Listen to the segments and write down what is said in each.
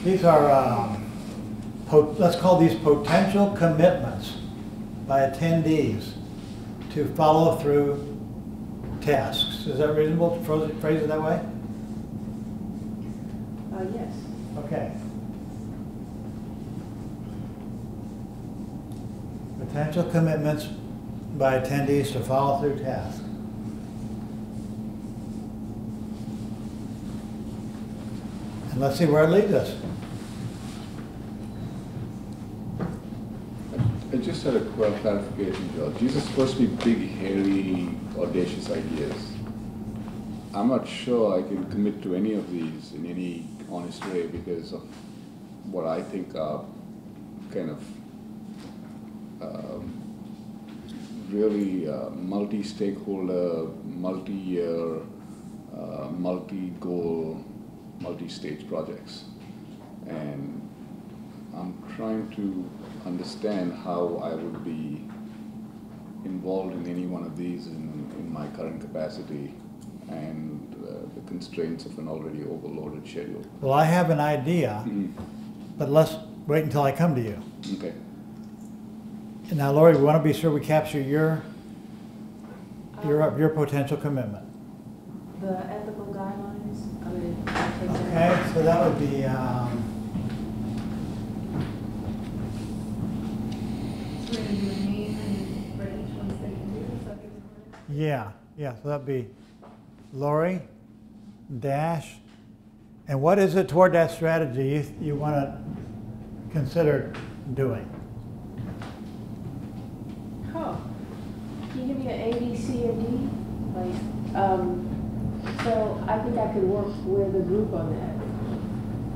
These are, let's call these potential commitments by attendees to follow through tasks. Is that reasonable to phrase it that way? Yes. Okay. Potential commitments by attendees to follow through tasks. And let's see where it leads us. I just had a clarification, George. These are supposed to be big, hairy, audacious ideas. I'm not sure I can commit to any of these in any honest way because of what I think are kind of really multi-stakeholder, multi-year, multi-goal, multi-stage projects. And I'm trying to understand how I would be involved in any one of these in my current capacity and the constraints of an already overloaded schedule. Well, I have an idea, but let's wait until I come to you. Okay. Now, Lori, we want to be sure we capture your potential commitment. The ethical guidelines, Okay, so that would be, yeah, so that'd be Lori, Dash, and what is it toward that strategy you want to consider doing? Oh, can you give me an A, B, C, or D? So I think I could work with a group on that.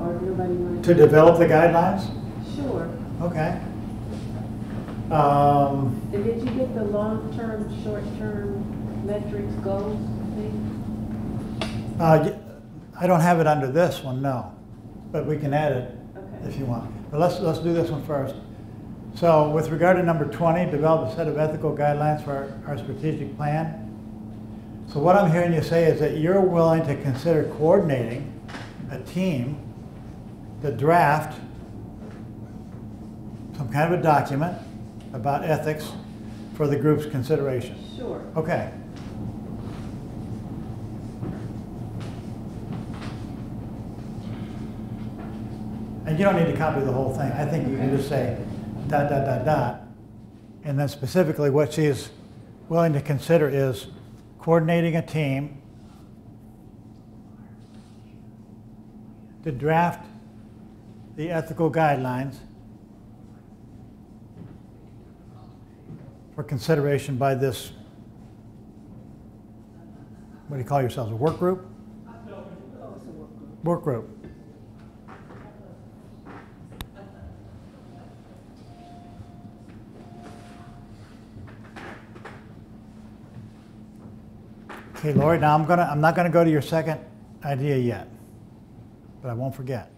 Or if nobody wanted To develop the guidelines? Sure. Okay. And did you get the long-term, short-term metrics, goals thing? I don't have it under this one, no, but we can add it Okay. if you want. But let's do this one first. So with regard to number 20, develop a set of ethical guidelines for our strategic plan. So what I'm hearing you say is that you're willing to consider coordinating a team to draft some kind of a document about ethics for the group's consideration. Sure. Okay. And you don't need to copy the whole thing. I think you can just say ... And then specifically what she is willing to consider is coordinating a team to draft the ethical guidelines for consideration by this, what do you call yourselves, a work group? Work group. Okay, Lori, now I'm not gonna go to your second idea yet, but I won't forget.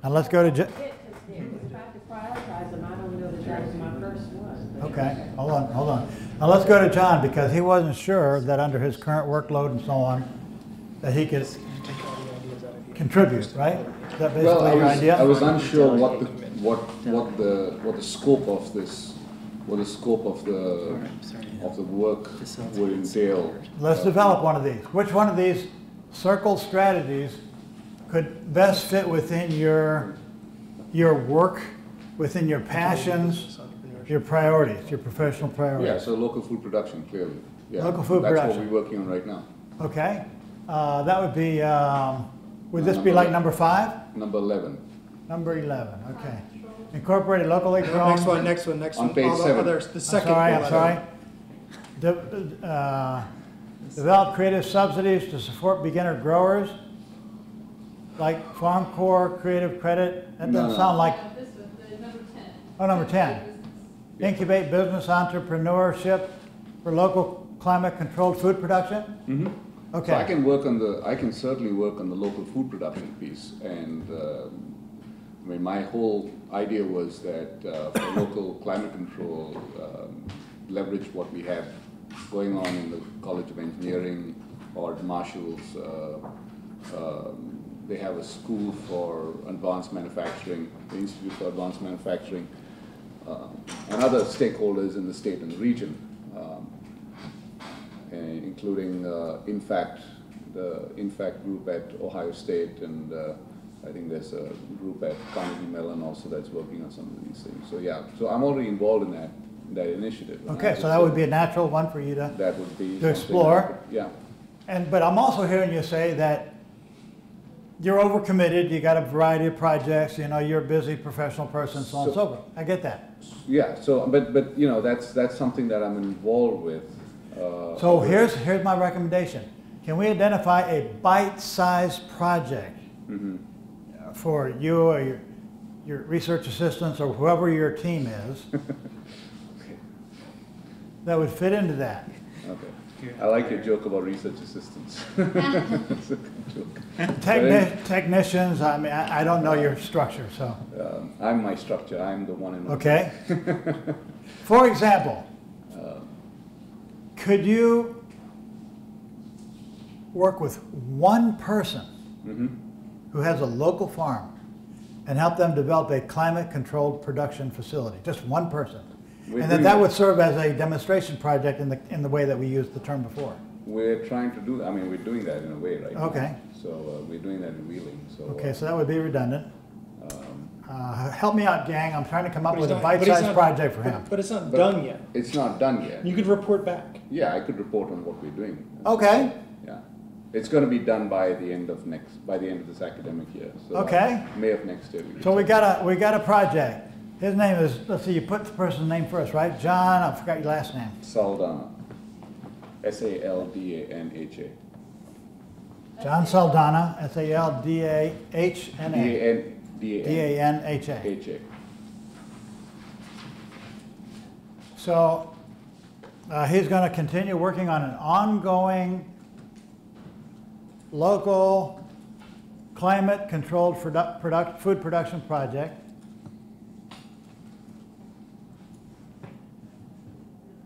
Now let's go to We tried to prioritize them. I don't know that that was my first one. Okay, hold on. Now let's go to John because he wasn't sure that under his current workload and so on, that he could contribute, right? Is that basically your idea? I was unsure what the scope of this, what the scope of the work would entail. Let's develop one of these. Which one of these circle strategies could best fit within your work, within your passions, your priorities, your professional priorities? Yeah, so local food production, clearly. Yeah, Local food that's production. what we're working on right now. Okay. That would be, would this be like number 5? Number 11. Number 11, okay. Incorporated locally grown. Next one. On page 7. The second I'm bullet. sorry. Develop creative subsidies to support beginner growers, like Farm Corps, Creative Credit. That doesn't No. sound like, This was the number 10. oh, number 10. Incubate business entrepreneurship for local climate-controlled food production? Mm-hmm. Okay. So I can certainly work on the local food production piece. And I mean, my whole idea was that for local climate control, leverage what we have going on in the College of Engineering or Marshall's they have a school for advanced manufacturing, the Institute for Advanced Manufacturing, and other stakeholders in the state and the region, including INFACT, the INFACT group at Ohio State, and I think there's a group at Carnegie Mellon also that's working on some of these things. So yeah, so I'm already involved in that initiative. Okay, so that would be a natural one for you to that would be to explore. Yeah. But I'm also hearing you say that you're overcommitted, you got a variety of projects, you know, you're a busy professional person, so on and so forth. I get that. Yeah, so, but you know, that's something that I'm involved with. So here's my recommendation. Can we identify a bite-sized project for you or your research assistants or whoever your team is Okay. that would fit into that? Okay. I like your joke about research assistants. It's a good joke. Technicians, I mean, I don't know your structure, so. I'm my structure. I'm the one in. Okay. For example, could you work with one person who has a local farm and help them develop a climate-controlled production facility? Just one person. And then that would serve as a demonstration project in the way that we used the term before. We're trying to do that. I mean, we're doing that in a way right Okay. now. So we're doing that in Wheeling. So, Okay, so that would be redundant. Help me out, gang. I'm trying to come up But with he's a not- but he's bite-sized not- project for him. But it's not But done yet. It's not done yet. You could report back. Yeah, I could report on what we're doing. Okay. Yeah. It's going to be done by the end of this academic year. So Okay. May of next year. So we got a project. His name is, let's see, you put the person's name first, right? John, I forgot your last name. Saldana. Saldana. John Saldana, Saldahna. DANHA. So he's going to continue working on an ongoing local climate-controlled food production project.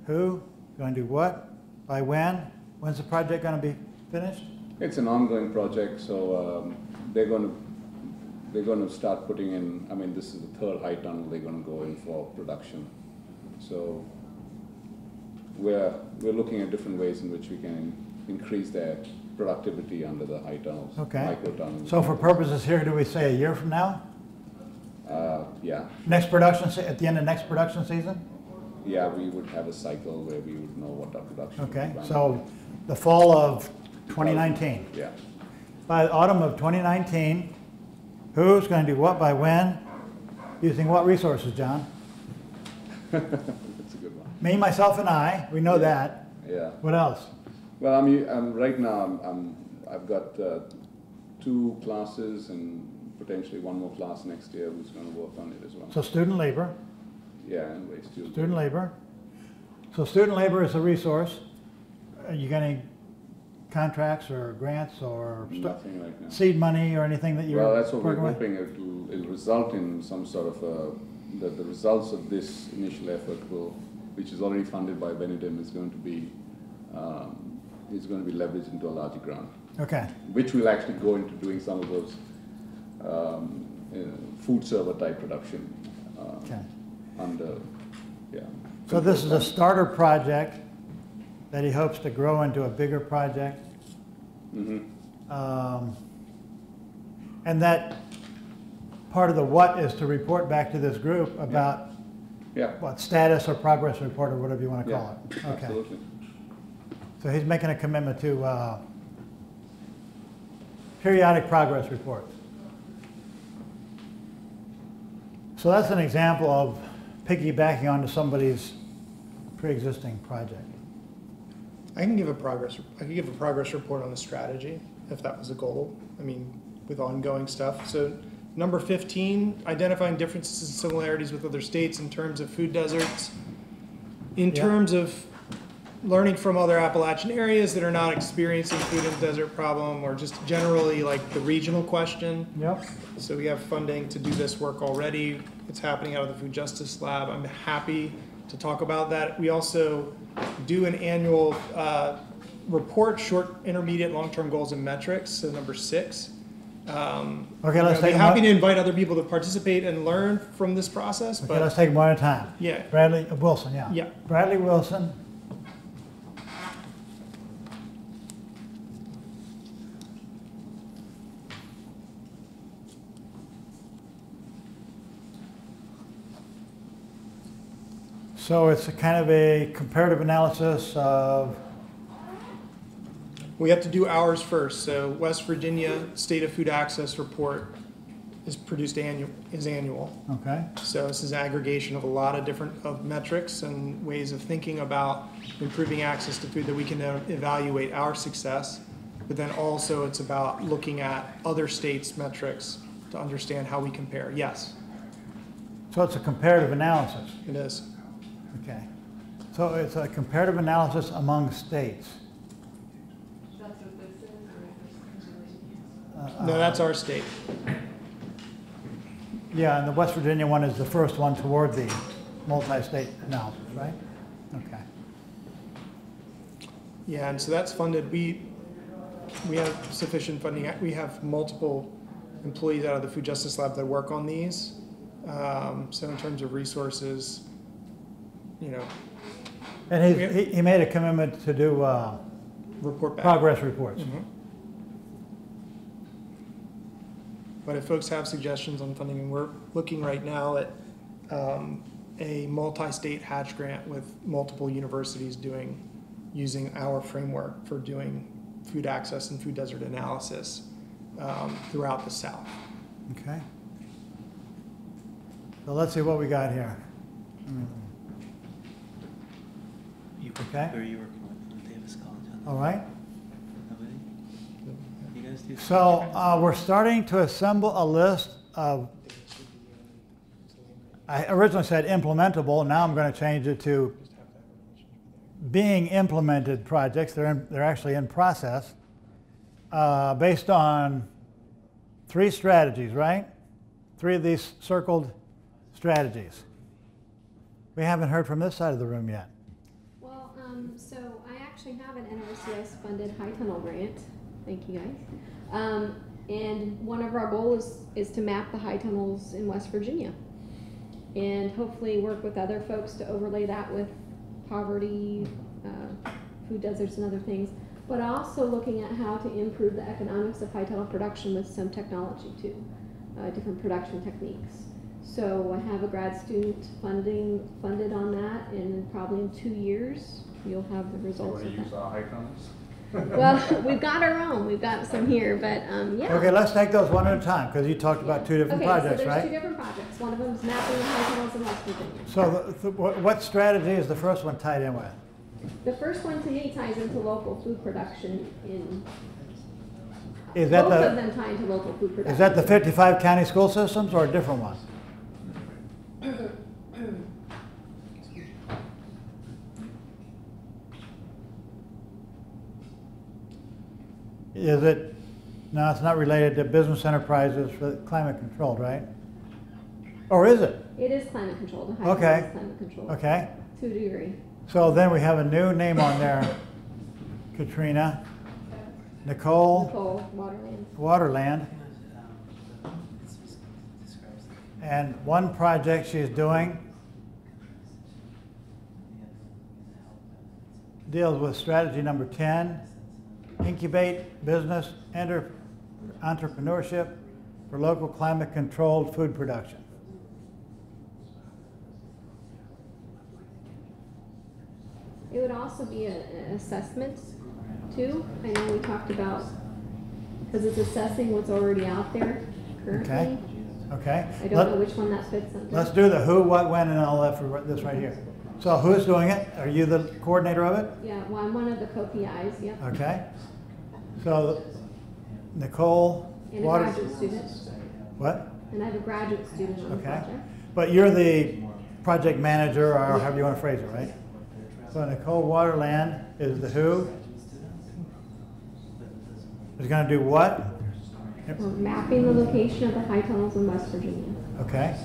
Who? Going to do what? By when? When's the project going to be finished? It's an ongoing project, so they're going to start putting in. I mean, this is the third high tunnel they're going to go in for production. So we're looking at different ways in which we can increase their productivity under the high tunnels, Okay. micro tunnels. So for purposes here, do we say a year from now? Yeah, Next production, at the end of next production season? yeah, we would have a cycle where we would know what our production. Okay, would be. so the fall of 2019. Yeah. By the autumn of 2019, who's going to do what by when? Using what resources, John? That's a good one. Me, myself, and I. We know that. Yeah. What else? Well, right now I've got 2 classes and potentially 1 more class next year who's going to work on it as well. So student labor. Yeah, and waste student. Student labor. So student labor is a resource. You got any contracts or grants or Nothing right now. seed money or anything that you're Well, that's what we're working with? hoping it'll result in some sort of the results of this initial effort which is already funded by Benedum, is going to be leveraged into a larger grant, Okay. which will actually go into doing some of those food server type production Okay. under, yeah. So this is a starter project that he hopes to grow into a bigger project. And that part of the what is to report back to this group about Yeah. what status or progress report or whatever you want to Yeah, call it. Okay. absolutely. So he's making a commitment to periodic progress reports. So that's an example of piggybacking onto somebody's pre-existing project. I can give a progress report on the strategy if that was a goal. I mean, with ongoing stuff. So number 15, identifying differences and similarities with other states in terms of food deserts. In Yeah. terms of learning from other Appalachian areas that are not experiencing food and desert problem, or just generally like the regional question. Yep. So we have funding to do this work already. It's happening out of the Food Justice Lab. I'm happy to talk about that. We also do an annual report, short, intermediate, long-term goals and metrics, so number 6. Okay, let's I'd be take happy them to invite other people to participate and learn from this process, Okay, let's but take them one at a time. yeah, Bradley Wilson, yeah. Yeah. Bradley Wilson. So it's a kind of a comparative analysis of, we have to do ours first. So West Virginia State of Food Access Report is produced annual. okay, So this is aggregation of a lot of different metrics and ways of thinking about improving access to food that we can evaluate our success. But then also it's about looking at other states' metrics to understand how we compare. Yes, so it's a comparative analysis, it is. okay. So it's a comparative analysis among states. That's what this is, No, that's our state. Yeah, and the West Virginia one is the first one toward the multi-state analysis, right? Okay. Yeah, and so that's funded. We have sufficient funding. We have multiple employees out of the Food Justice Lab that work on these. So in terms of resources, you know, And Yeah. he made a commitment to do report back. progress reports. Mhm. But if folks have suggestions on funding, and we're looking right now at a multi-state hatch grant with multiple universities using our framework for doing food access and food desert analysis throughout the South. Okay. So let's see what we got here. Okay. Who are you working with from Davis College? All right. Nobody? You guys do? So we're starting to assemble a list of, I originally said implementable, now I'm going to change it to being implemented projects. They're actually in process based on 3 strategies, right? 3 of these circled strategies. We haven't heard from this side of the room yet. Well, so I actually have an NRCS funded high tunnel grant. Thank you guys. And one of our goals is to map the high tunnels in West Virginia and hopefully work with other folks to overlay that with poverty, food deserts and other things, but also looking at how to improve the economics of high tunnel production with some technology too, different production techniques. So I have a grad student funded on that, and probably in 2 years, you'll have the results of that. our high tunnels? Well, we've got our own, we've got some here, but yeah. Okay, let's take those one at a time because you talked about 2 different projects, so there's 2 right? different projects. One of them is mapping the high tunnels in West Virginia. So what strategy is the first one tied in with? The first one to me ties into local food production in, Is that both of the, them tie into local food production. is that the 55 county school systems or a different one? Is it, no, it's not related to business enterprises for climate controlled, right? Or is it? It is climate controlled. The high Okay. tunnel is climate controlled. Okay. To a degree. So then we have a new name on there, Katrina. Nicole Nicole, Waterland. Waterland. And one project she's doing deals with strategy number 10, incubate business entrepreneurship for local climate controlled food production. It would also be an assessment too. I know we talked about, because it's assessing what's already out there currently. Okay. I don't know which one that fits under. Let's do the who, what, when, and all that for this right here. So who's doing it? Are you the coordinator of it? Yeah, well, I'm one of the co-PIs, yep. Okay. So Nicole And a Waters. graduate student. What? And I have a graduate student on the Okay. project. But you're the project manager, or however you want to phrase it, right? So Nicole Waterland is the who? Is going to do what? We're mapping the location of the high tunnels in West Virginia. Okay.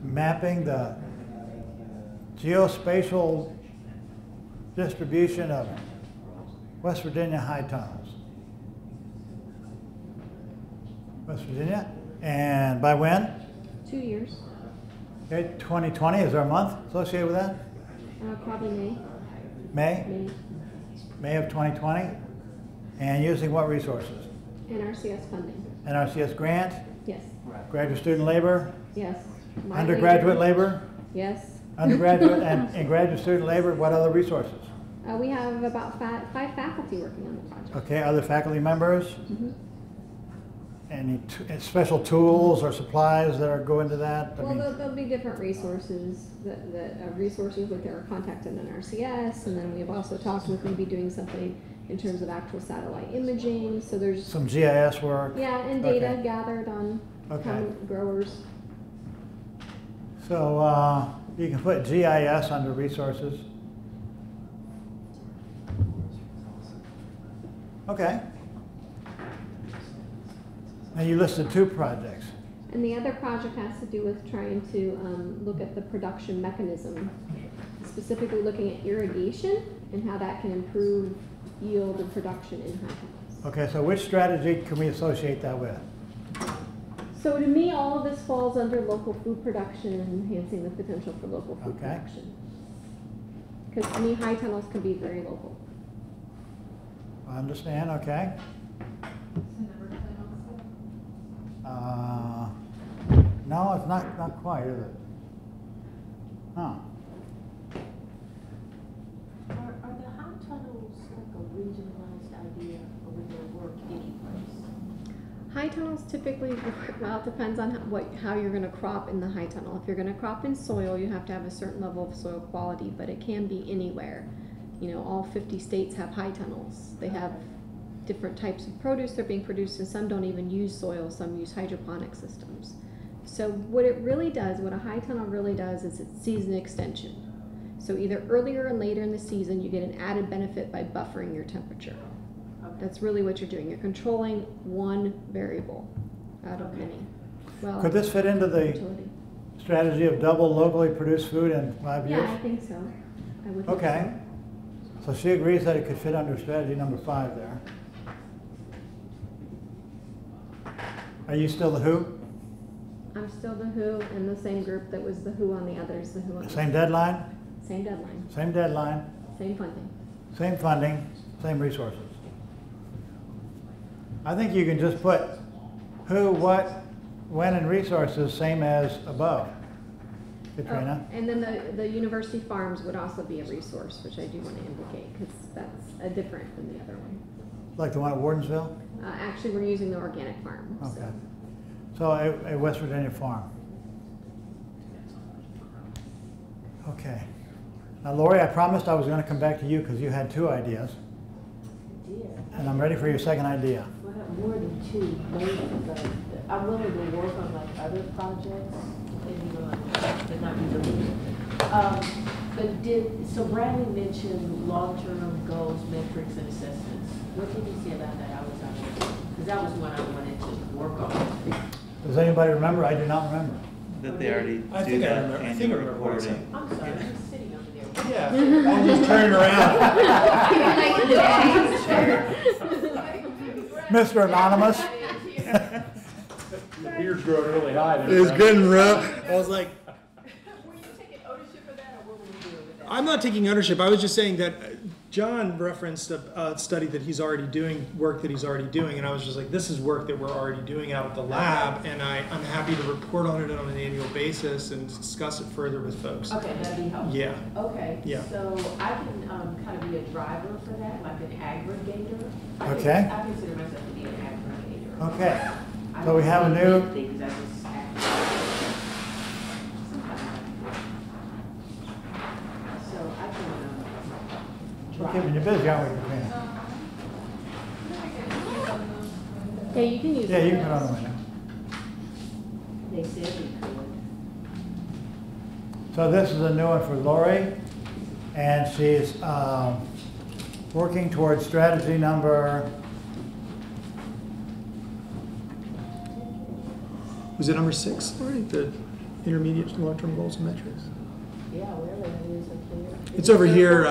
Mapping the geospatial distribution of West Virginia high tunnels. West Virginia, and by when? 2 years. Okay, 2020, is there a month associated with that? Probably May. May? May. May of 2020? And using what resources? NRCS funding. NRCS grant, Yes. graduate student labor, Yes. My undergraduate labor, Yes. undergraduate and graduate student labor, what other resources? We have about five faculty working on the project. Okay, other faculty members? Mhm. Any special tools or supplies that are go into that? I Well, mean, there'll be different resources, resources with their contact in NRCS, and then we've also talked with maybe doing something in terms of actual satellite imaging, so there's, some GIS work? yeah, and data Okay. gathered on Okay. common growers. So you can put GIS under resources. Okay. Now you listed 2 projects. And the other project has to do with trying to look at the production mechanism, specifically looking at irrigation and how that can improve yield and production in high tunnels. Okay, so which strategy can we associate that with? So to me, all of this falls under local food production and enhancing the potential for local food Okay. production. Because to me, high tunnels can be very local. I understand, okay. No, it's not quite, is it? Huh. Are the high tunnels like a regionalized idea, or would they work any place? High tunnels typically, well, it depends on how you're going to crop in the high tunnel. If you're going to crop in soil, you have to have a certain level of soil quality, but it can be anywhere. You know, all 50 states have high tunnels. They have different types of produce that are being produced, and some don't even use soil, some use hydroponic systems. So what it really does, what a high tunnel really does, is it's season extension. So either earlier and later in the season, you get an added benefit by buffering your temperature. That's really what you're doing. You're controlling one variable out of many. Well, Could this fit into the utility. strategy of double locally produced food in 5 years? Yeah, I think so. I would think Okay. So she agrees that it could fit under strategy number 5 there. Are you still the WHO? so. I'm still the WHO in the same group that was the WHO on the others, the WHO on the Same deadline, same deadline, same deadline, same funding. same funding, same resources. I think you can just put who, what, when, and resources, same as above. Katrina? Oh, and then the university farms would also be a resource, which I do want to indicate, because that's different than the other one. Like the one at Wardensville? Actually, we're using the organic farm. so. Okay. So a West Virginia farm. Okay. Now Lori, I promised I was going to come back to you because you had 2 ideas, and I'm ready for your second idea. Well, I have more than 2, maybe, but I'm willing to work on like other projects, depending on, but not be deleted. But so Bradley mentioned long-term goals, metrics, and assessments. What did you say about that? I was on, because that was one I wanted to work on. Does anybody remember? I do not remember. That they already I do think I that remember- I think I annual remember what it reporting. I'm sorry, I'm just sitting over there. Yeah, I'm just turning around. Mr. Anonymous? The beard's growing really high there. It's Brad. getting rough. I was like, Were you taking ownership of that, or what were we doing with that? I'm not taking ownership. I was just saying that John referenced a study that he's already doing, work that he's already doing, and I was just like, this is work that we're already doing out at the lab, and I'm happy to report on it on an annual basis and discuss it further with folks. Okay, that'd be helpful. Yeah. Okay, Yeah. so I can kind of be a driver for that, like an aggregator. Okay. I consider myself to be an aggregator. Okay. I So we don't have a see new, big things, I just aggregate. So I can we're drive. keeping you busy, aren't we, Katrina? Yeah, you can use Yeah, it. you can put on the window. They said we could. So this is a new one for Lori, and she's working towards strategy number, Was it number 6, right? The intermediate long-term goals and metrics? Yeah, wherever that is up there. It's over here,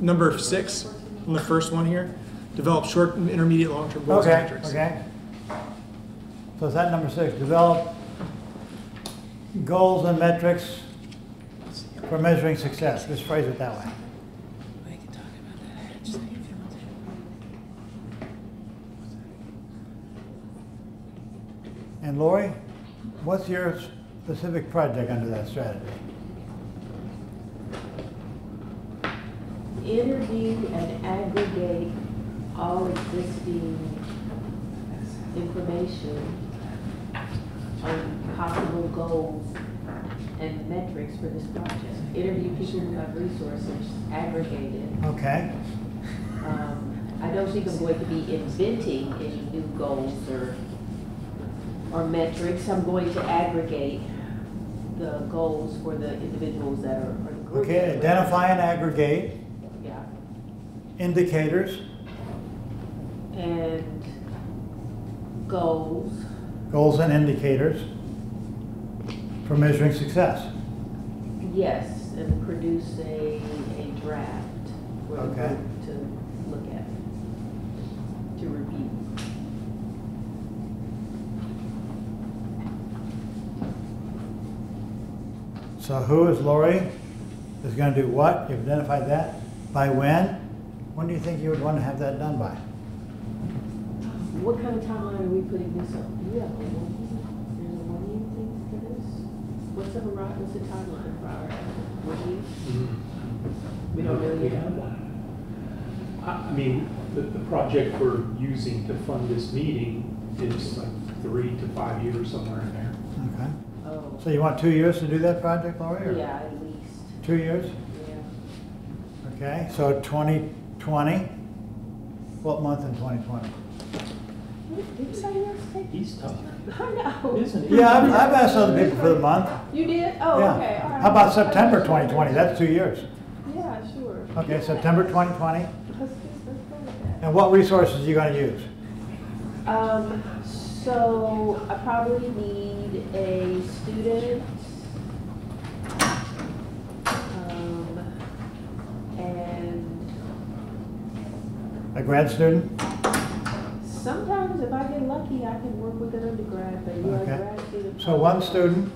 number 6, on the first one here. Develop short, intermediate, long-term goals and Okay, metrics. okay. So is that number 6, develop goals and metrics for measuring success? Just phrase it that way. We can talk about that hedge thing if you want to. And Lori, what's your specific project under that strategy? Interview and aggregate all existing information on possible goals and metrics for this project. Interview people who have resources, aggregate it. Okay, I don't think I'm going to be inventing any new goals or metrics. I'm going to aggregate the goals for the individuals that are, or the group. okay, identify and aggregate Yeah, indicators, and goals. goals and indicators for measuring success. Yes, and produce a draft for the Okay. group to look at, to review. So who is Lori is going to do what? You've identified that. By when? When do you think you would want to have that done by? What kind of timeline are we putting this on? Do you have a one-year thing for this? What's the horizon, what's the timeline for our 1 year? We don't really have one. I mean, the project we're using to fund this meeting is like 3 to 5 years, somewhere in there. Okay. Oh, So you want 2 years to do that project, Lori? or yeah, at least, 2 years? yeah. Okay, so 2020. What month in 2020? Did you say yours? He's tough, I know. isn't he? Yeah, I've asked other people for the month. You did? Oh, Yeah. okay, all right. How about September 2020? That's 2 years. Yeah, sure. Okay, September 2020. Let's go with that. And what resources are you going to use? So I probably need a student, and A grad student? sometimes if I get lucky, I can work with an undergrad, but yeah, Okay. grad student. So one student,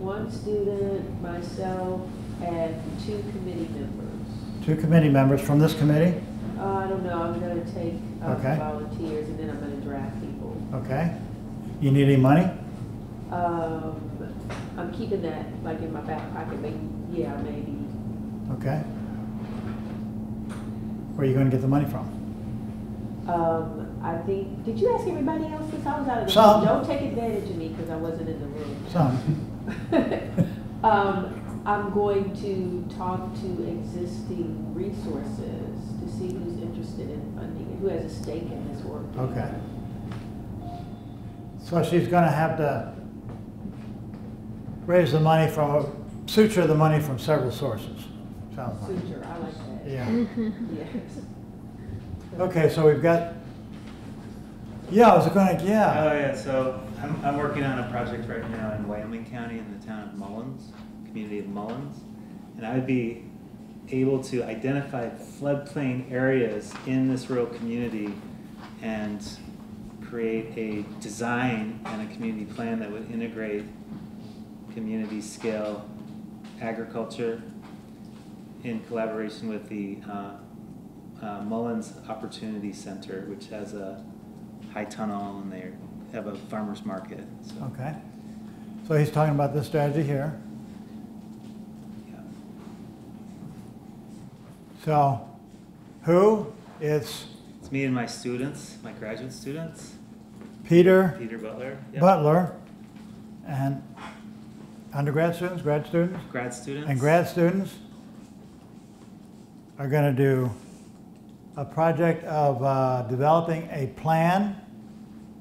One student, myself, and 2 committee members. 2 committee members from this committee? I don't know, I'm gonna take Okay. volunteers, and then I'm gonna draft people. Okay. You need any money? I'm keeping that like in my back pocket, maybe, yeah, maybe. Okay. Where are you going to get the money from? I think, did you ask everybody else this? I was out of the Some. room. Don't take advantage of me because I wasn't in the room. Some. I'm going to talk to existing resources to see who's interested in funding it, who has a stake in this work. Okay. So she's going to have to raise the money from, suture the money from several sources. Sounds like. Suture, I like that. Yeah. Yes. Okay, so we've got, yeah, I was going to, yeah. Oh yeah, so I'm working on a project right now in Wyoming County in the town of Mullins, community of Mullins, and I'd be able to identify floodplain areas in this rural community and create a design and a community plan that would integrate community scale agriculture in collaboration with the Mullins Opportunity Center, which has a high tunnel and they have a farmer's market. So, Okay. So he's talking about this strategy here. yeah. So who? It's It's me and my students, my graduate students, Peter Peter Butler, yeah. Butler and undergrad students, grad students, grad students, and grad students are going to do a project of developing a plan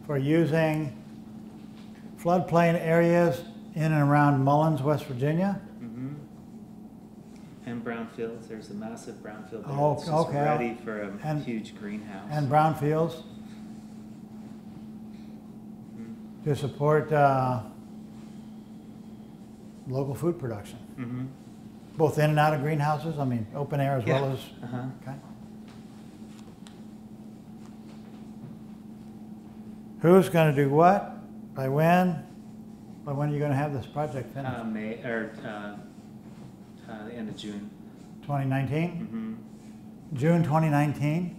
for using floodplain areas in and around Mullins, West Virginia. Mhm. And brownfields. There's a massive brownfield there Oh, that's just okay. ready for a And- huge greenhouse. And brownfields Mhm. to support local food production. Mhm. Both in and out of greenhouses? I mean, open air as well Yeah. as, Uh-huh. okay. Who's gonna do what? By when? By when are you gonna have this project finished? The end of June. 2019? Mm-hmm. June 2019?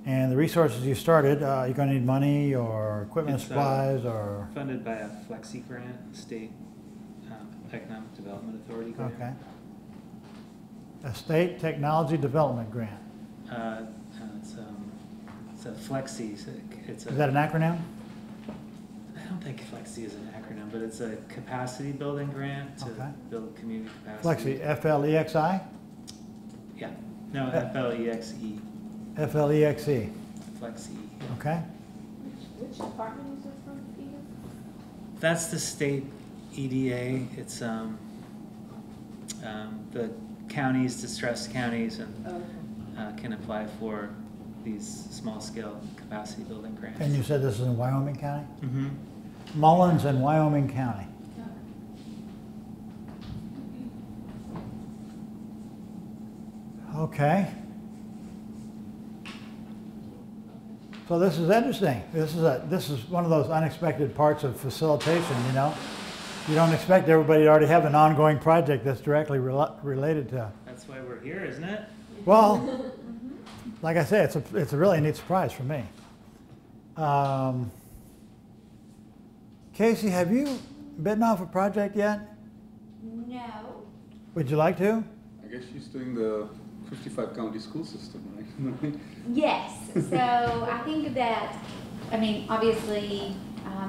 And the resources you started, you're gonna need money or equipment and It's, supplies or, Funded by a Flexi grant, state economic development authority grant. okay. A state technology development grant. It's a Flexi. So it's Is that an acronym? I don't think Flexi is an acronym, but it's a capacity building grant to Okay. build community capacity. Flexi, F-L-E-X-I? Yeah. No, FLEXE. F-L-E-X-E, Flexi. okay? Which department is it from, Peter? That's the state EDA. It's the counties, distressed counties, and Okay. can apply for these small scale capacity building grants. And you said this is in Wyoming County? Mm-hmm. Mullins in Wyoming County. Okay. So this is interesting. This is one of those unexpected parts of facilitation, you know? You don't expect everybody to already have an ongoing project that's directly related to. That's why we're here, isn't it? Well, like I say, it's a really neat surprise for me. Casey, have you bitten off a project yet? No. Would you like to? I guess she's doing the 55 county school system, right? Yes. So I think that, I mean, obviously,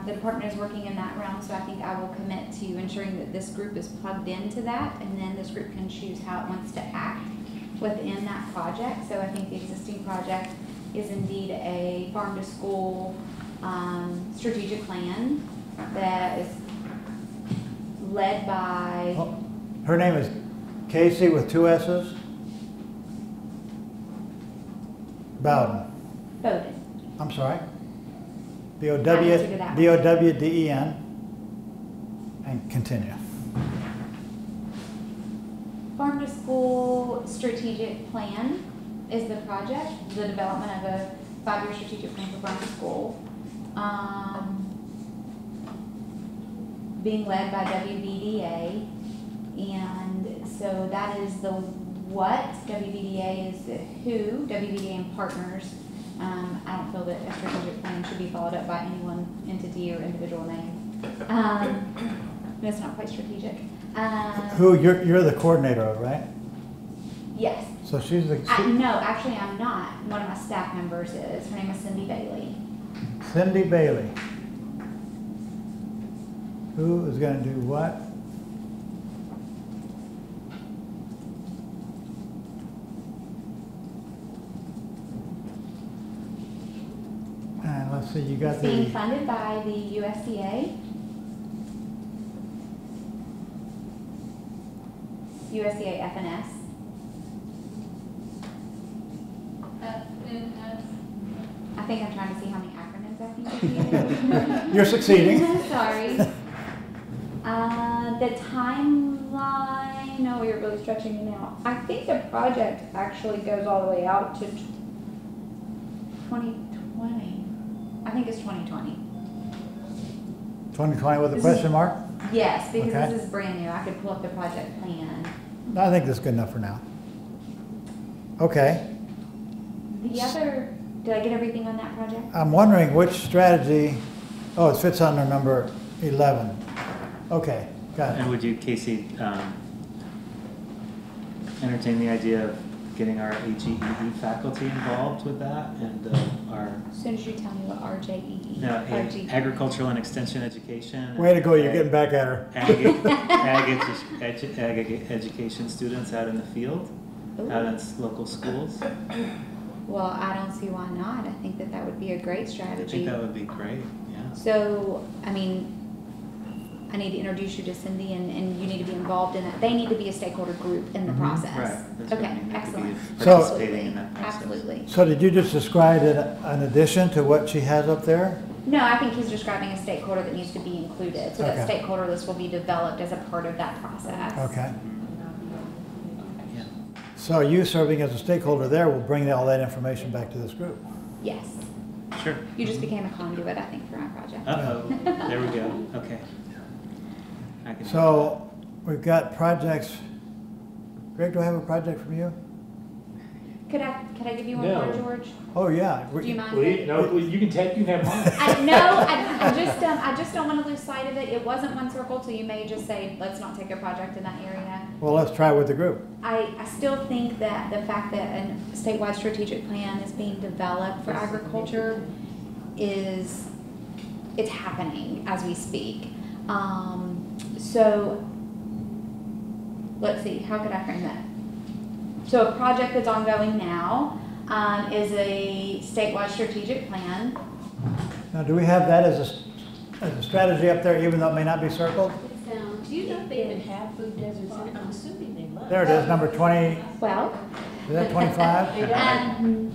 the department is working in that realm, so I think I will commit to ensuring that this group is plugged into that, and then this group can choose how it wants to act within that project. So I think the existing project is indeed a farm to school strategic plan that is led by, Oh, her name is Casey with two S's? Bowden. Bowden. I'm sorry. I figured that one. B-O-W-D-E-N. And continue. Farm to School Strategic Plan is the project, the development of a 5-year strategic plan for farm to school. Being led by WBDA. And so that is the what, WBDA is the who, WBDA and partners. I don't feel that a strategic plan should be followed up by any one entity or individual name. It's not quite strategic. Who, you're the coordinator of, right? Yes. So she's the, No, actually I'm not. One of my staff members is. Her name is Cindy Bailey. Cindy Bailey. Who is gonna do what? And let's see, you got It's being the, funded by the USDA. USDA FNS. I think I'm trying to see how many acronyms I can use. you're succeeding. Sorry. The timeline, no, you're really stretching me now. I think the project actually goes all the way out to 2020. I think it's 2020. 2020 with a This question is- mark? Yes, because Okay. this is brand new. I could pull up the project plan. I think that's good enough for now. Okay. The other, did I get everything on that project? I'm wondering which strategy, oh, it fits under number 11. Okay, got And it. would you, Casey, entertain the idea of getting our AGEE faculty involved with that and our As soon as you tell me what RJEE. agricultural and extension education? Way to go, you're getting back at her. Ag education students out in the field, out in local schools. Well, I don't see why not. I think that that would be a great I think strategy. that would be great, yeah. So, I mean, I need to introduce you to Cindy and you need to be involved in that. They need to be a stakeholder group in the Mhm. process. Right, that's what I Okay, mean, they could be excellent. So- participating in that process. Absolutely. So did you just describe it an addition to what she has up there? No, I think he's describing a stakeholder that needs to be included, so that Okay. stakeholder list will be developed as a part of that process. Okay. Yeah. So you serving as a stakeholder there will bring all that information back to this group. Yes, Sure. you just became a conduit, I think, for my project. Uh-oh, there we go, okay. I can- So we've got projects. Greg, do I have a project from you? Could I give you one No. more, George? Oh, yeah. Do you mind? Please, no, please, you can take, you can have mine. I just don't want to lose sight of it. It wasn't one circle, so you may just say, let's not take a project in that area. Well, let's try it with the group. I still think that the fact that a statewide strategic plan is being developed for agriculture it's happening as we speak. So let's see, how could I frame that? So a project that's ongoing now is a statewide strategic plan. Now, do we have that as a strategy up there, even though it may not be circled? Do you know if they even have food deserts in it? I'm assuming they must. There it is, number 20. Well, Is that 25? They don't.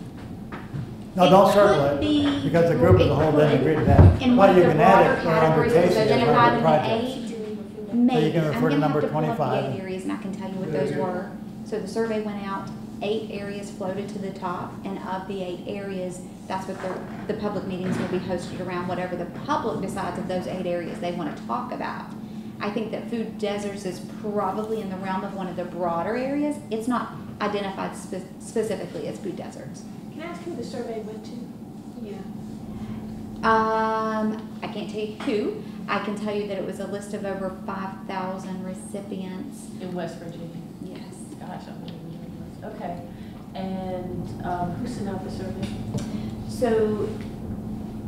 No, don't it circle could it, be- because the group as a whole doesn't it agree to could, that. in Well, one you of the can add broader it under categories that was cases as identified one of in the the projects. Maybe. can refer to I'm number gonna have to pull up 25. the 8 areas and I can tell you what those were. So the survey went out, 8 areas floated to the top, and of the 8 areas, that's what the public meetings will be hosted around, whatever the public decides of those 8 areas they want to talk about. I think that food deserts is probably in the realm of one of the broader areas. It's not identified specifically as food deserts. Can I ask who the survey went to? Yeah. I can't tell you who. I can tell you that it was a list of over 5,000 recipients. In West Virginia. Yes. Gosh, I'm not even. Okay. And who sent out the survey? So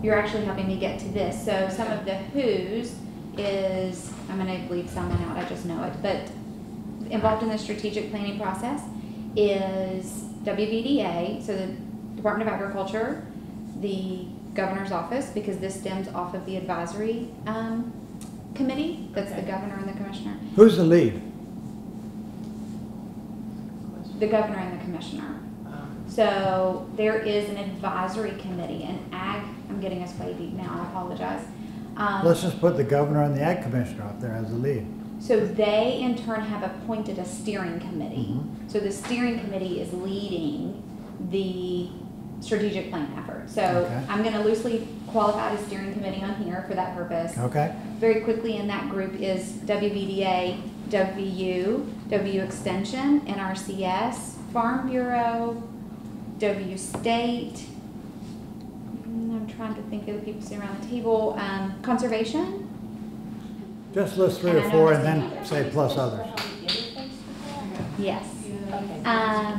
you're actually helping me get to this. So some of the who's is, I'm going to leave someone out, I just know it, but involved in the strategic planning process is WVDA, so the Department of Agriculture, the governor's office, because this stems off of the advisory committee. That's the Okay. governor and the commissioner. Who's the lead? The governor and the commissioner. So there is an advisory committee, and I'm getting us way deep now, I apologize. Let's just put the governor and the ag commissioner up there as the lead. So they in turn have appointed a steering committee. Mhm. So the steering committee is leading the strategic plan effort. So Okay. I'm gonna loosely qualify the steering committee on here for that purpose. Okay? Very quickly in that group is WVDA, WVU, W Extension, NRCS, Farm Bureau, W State. I'm trying to think of the people sitting around the table. Conservation. Just list 3 or And I 4 and know then say plus others. Yes. Okay.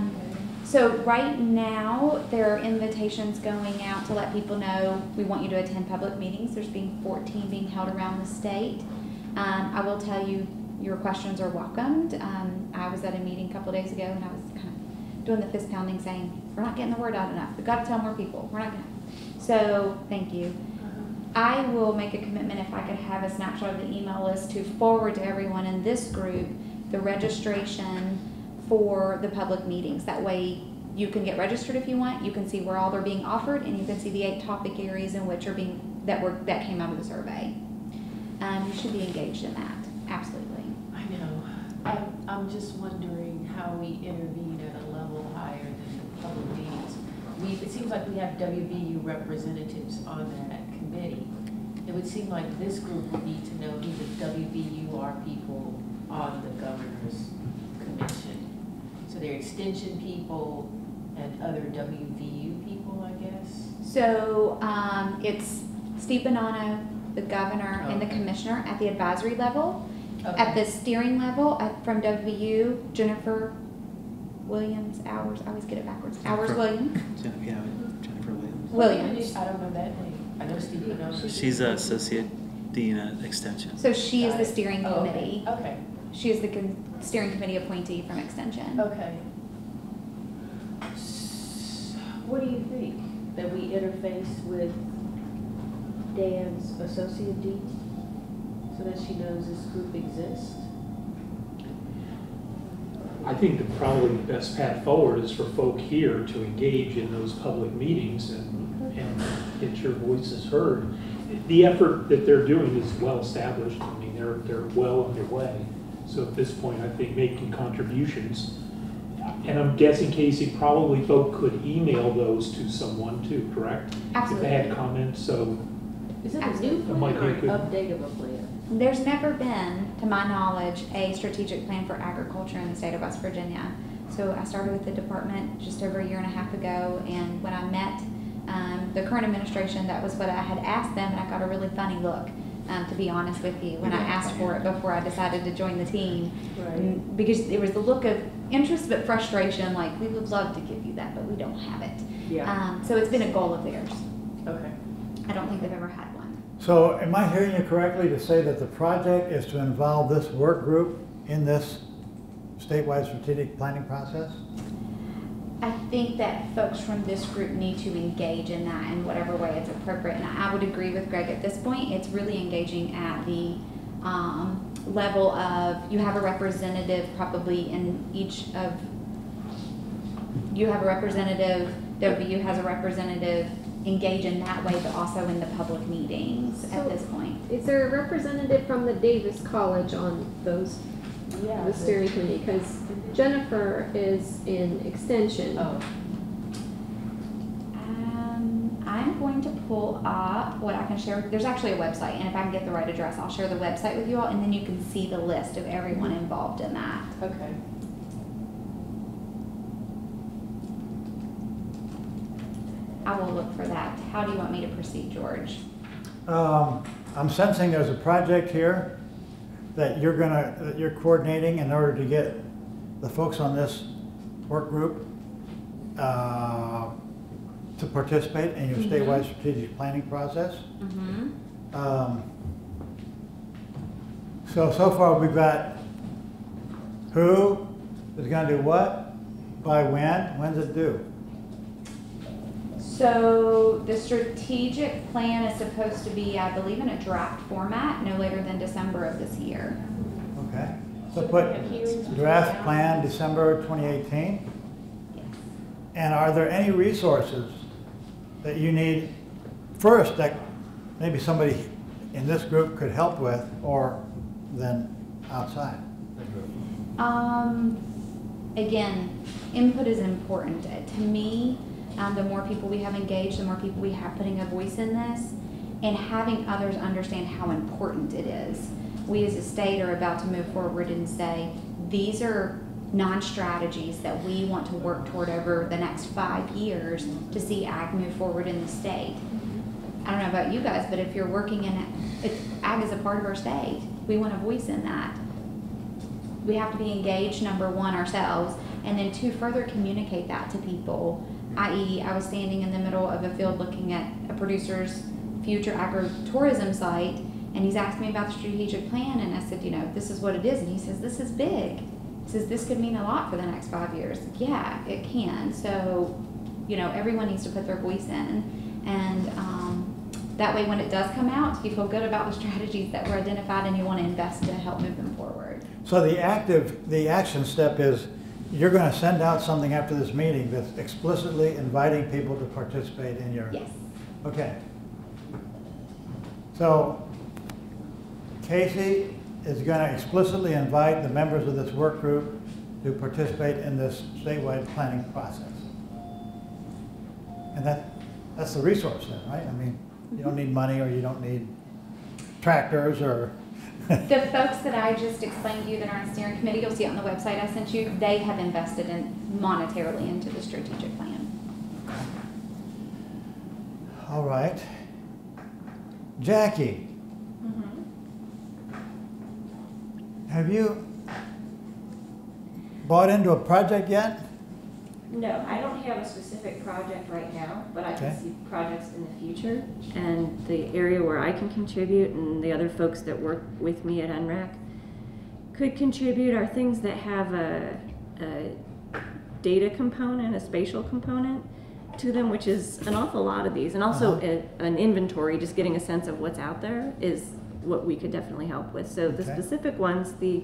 So right now, there are invitations going out to let people know we want you to attend public meetings. There's being 14 being held around the state. I will tell you, your questions are welcomed. I was at a meeting a couple of days ago and I was kind of doing the fist pounding saying, we're not getting the word out enough. We've got to tell more people. We're not going to. So thank you. I will make a commitment if I could have a snapshot of the email list to forward to everyone in this group the registration for the public meetings. That way you can get registered if you want, you can see where all they're being offered, and you can see the 8 topic areas in which are being, that came out of the survey. You should be engaged in that, absolutely. I know. I'm just wondering how we intervene at a level higher than the public meetings. It seems like we have WVU representatives on that committee. It would seem like this group would need to know who the WVU are people on the governor's commission. So they're extension people and other WVU people, I guess? So it's Steve Bonanno, the governor, and the Okay. commissioner at the advisory level. At the steering level, from WVU, Jennifer Williams, I always get it backwards. Williams. Yeah, Jennifer Williams. Williams. I don't know that name. I know Steve Bonanno. She's Associate Dean at Extension. So she is Got the it. steering Oh, okay. committee. Okay, She is the steering committee appointee from Extension. okay. What do you think? That we interface with Dan's associate dean so that she knows this group exists? I think that probably the best path forward is for folk here to engage in those public meetings and and get your voices heard. The effort that they're doing is well established. I mean, they're well underway. So at this point, I think making contributions, and I'm guessing, Casey, probably folk could email those to someone too, correct? Absolutely. If they had comments, so Is it a new Absolutely. That might plan be or a an good- update of a plan? There's never been, to my knowledge, a strategic plan for agriculture in the state of West Virginia. So I started with the department just over a year and a half ago, and when I met the current administration, that was what I had asked them, and I got a really funny look, to be honest with you, when I asked for it before I decided to join the team. Right. Because there was a look of interest but frustration, like, we would love to give you that, but we don't have it. Yeah, So it's been a goal of theirs. okay. I don't think they've ever had one. So am I hearing you correctly to say that the project is to involve this work group in this statewide strategic planning process? I think that folks from this group need to engage in that in whatever way it's appropriate. And I would agree with Greg at this point. It's really engaging at the level of, you have a representative probably in each of, you have a representative, W has a representative, engage in that way, but also in the public meetings at So- this point. Is there a representative from the Davis College on those, Yeah. the steering committee? Because Jennifer is in extension. Oh, I'm going to pull up what I can share. There's actually a website, and if I can get the right address, I'll share the website with you all, and then you can see the list of everyone involved in that. okay. I will look for that. How do you want me to proceed, George? I'm sensing there's a project here that you're coordinating in order to get the folks on this work group to participate in your statewide strategic planning process. Mm-hmm. So far we've got who is gonna do what, by when's it due? So the strategic plan is supposed to be, I believe, in a draft format no later than December of this year. Okay, so So put we have hearings between draft now plan December 2018. Yes. And are there any resources that you need first that maybe somebody in this group could help with, or then outside the group? Again, input is important. To me, the more people we have engaged, the more people we have putting a voice in this, and having others understand how important it is. We as a state are about to move forward and say, these are non-strategies that we want to work toward over the next 5 years to see ag move forward in the state. I don't know about you guys, but if you're working in it, ag is a part of our state. We want a voice in that. We have to be engaged, number one, ourselves, and then two, further communicate that to people. I.e., I was standing in the middle of a field looking at a producer's future agritourism site, and he's asked me about the strategic plan, and I said, you know, this is what it is, and he says, this is big. He says, this could mean a lot for the next 5 years. Yeah, it can. So, you know, everyone needs to put their voice in, and that way when it does come out, you feel good about the strategies that were identified and you want to invest to help move them forward. So the action step is, you're gonna send out something after this meeting that's explicitly inviting people to participate in your. Yes. Okay. So Casey is gonna explicitly invite the members of this work group to participate in this statewide planning process. And that's the resource then, right? I mean, you don't need money, or you don't need tractors, or. The folks that I just explained to you that are on the steering committee, you'll see it on the website I sent you, they have invested in monetarily into the strategic plan. All right. Jackie, have you bought into a project yet? No, I don't have a specific project right now, but I Okay. can see projects in the future. And the area where I can contribute and the other folks that work with me at NRAC could contribute are things that have a data component, a spatial component to them, which is an awful lot of these. And also an inventory, just getting a sense of what's out there is what we could definitely help with. So the Okay. specific ones, the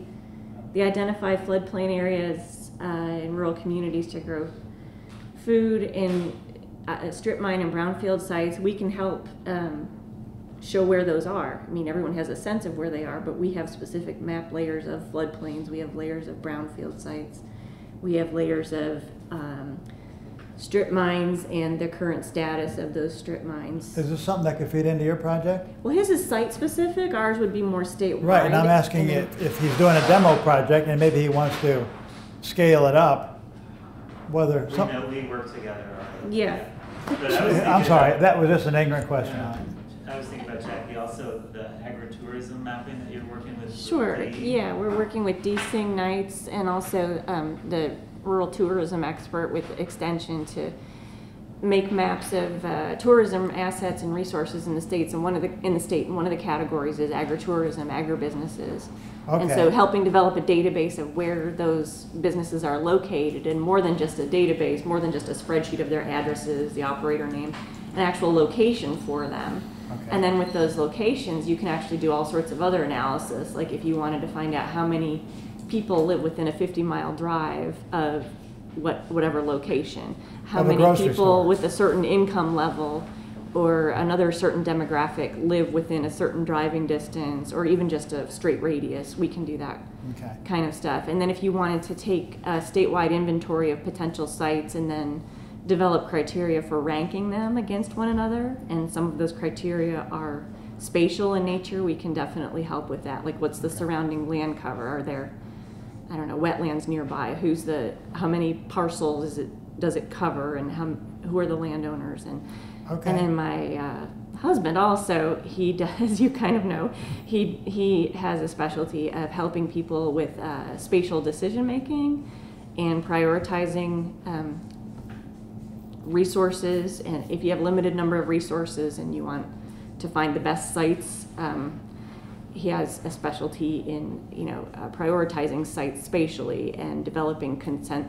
identify floodplain areas in rural communities to grow food in strip mine and brownfield sites, we can help show where those are. I mean, everyone has a sense of where they are, but we have specific map layers of floodplains, we have layers of brownfield sites, we have layers of strip mines and the current status of those strip mines. Is this something that could feed into your project? Well, his is site specific, ours would be more statewide. Right, and I'm asking And if he's doing a demo project and maybe he wants to scale it up, whether We some, know we work together already. Yeah. But I was thinking I'm sorry, about- that was just an ignorant question. I was thinking about, Jackie, also the agritourism mapping that you're working with. Sure, DE. yeah, we're working with DSing Knights and also the rural tourism expert with Extension to make maps of tourism assets and resources in the states, and one of the categories is agritourism, agribusinesses. And so Okay. helping develop a database of where those businesses are located, and more than just a database, more than just a spreadsheet of their addresses, the operator name, an actual location for them. Okay. And then with those locations, you can actually do all sorts of other analysis, like if you wanted to find out how many people live within a 50-mile drive of whatever location, how Of a many grocery people store. with a certain income level or another certain demographic live within a certain driving distance, or even just a straight radius. We can do that Okay. kind of stuff. And then if you wanted to take a statewide inventory of potential sites and then develop criteria for ranking them against one another, and some of those criteria are spatial in nature, we can definitely help with that. Like, what's the surrounding land cover? Are there, I don't know, wetlands nearby? How many parcels does it cover, and who are the landowners? And Okay. and then my husband also, he does, you kind of know, he has a specialty of helping people with spatial decision making and prioritizing resources. And if you have a limited number of resources and you want to find the best sites, he has a specialty in prioritizing sites spatially and developing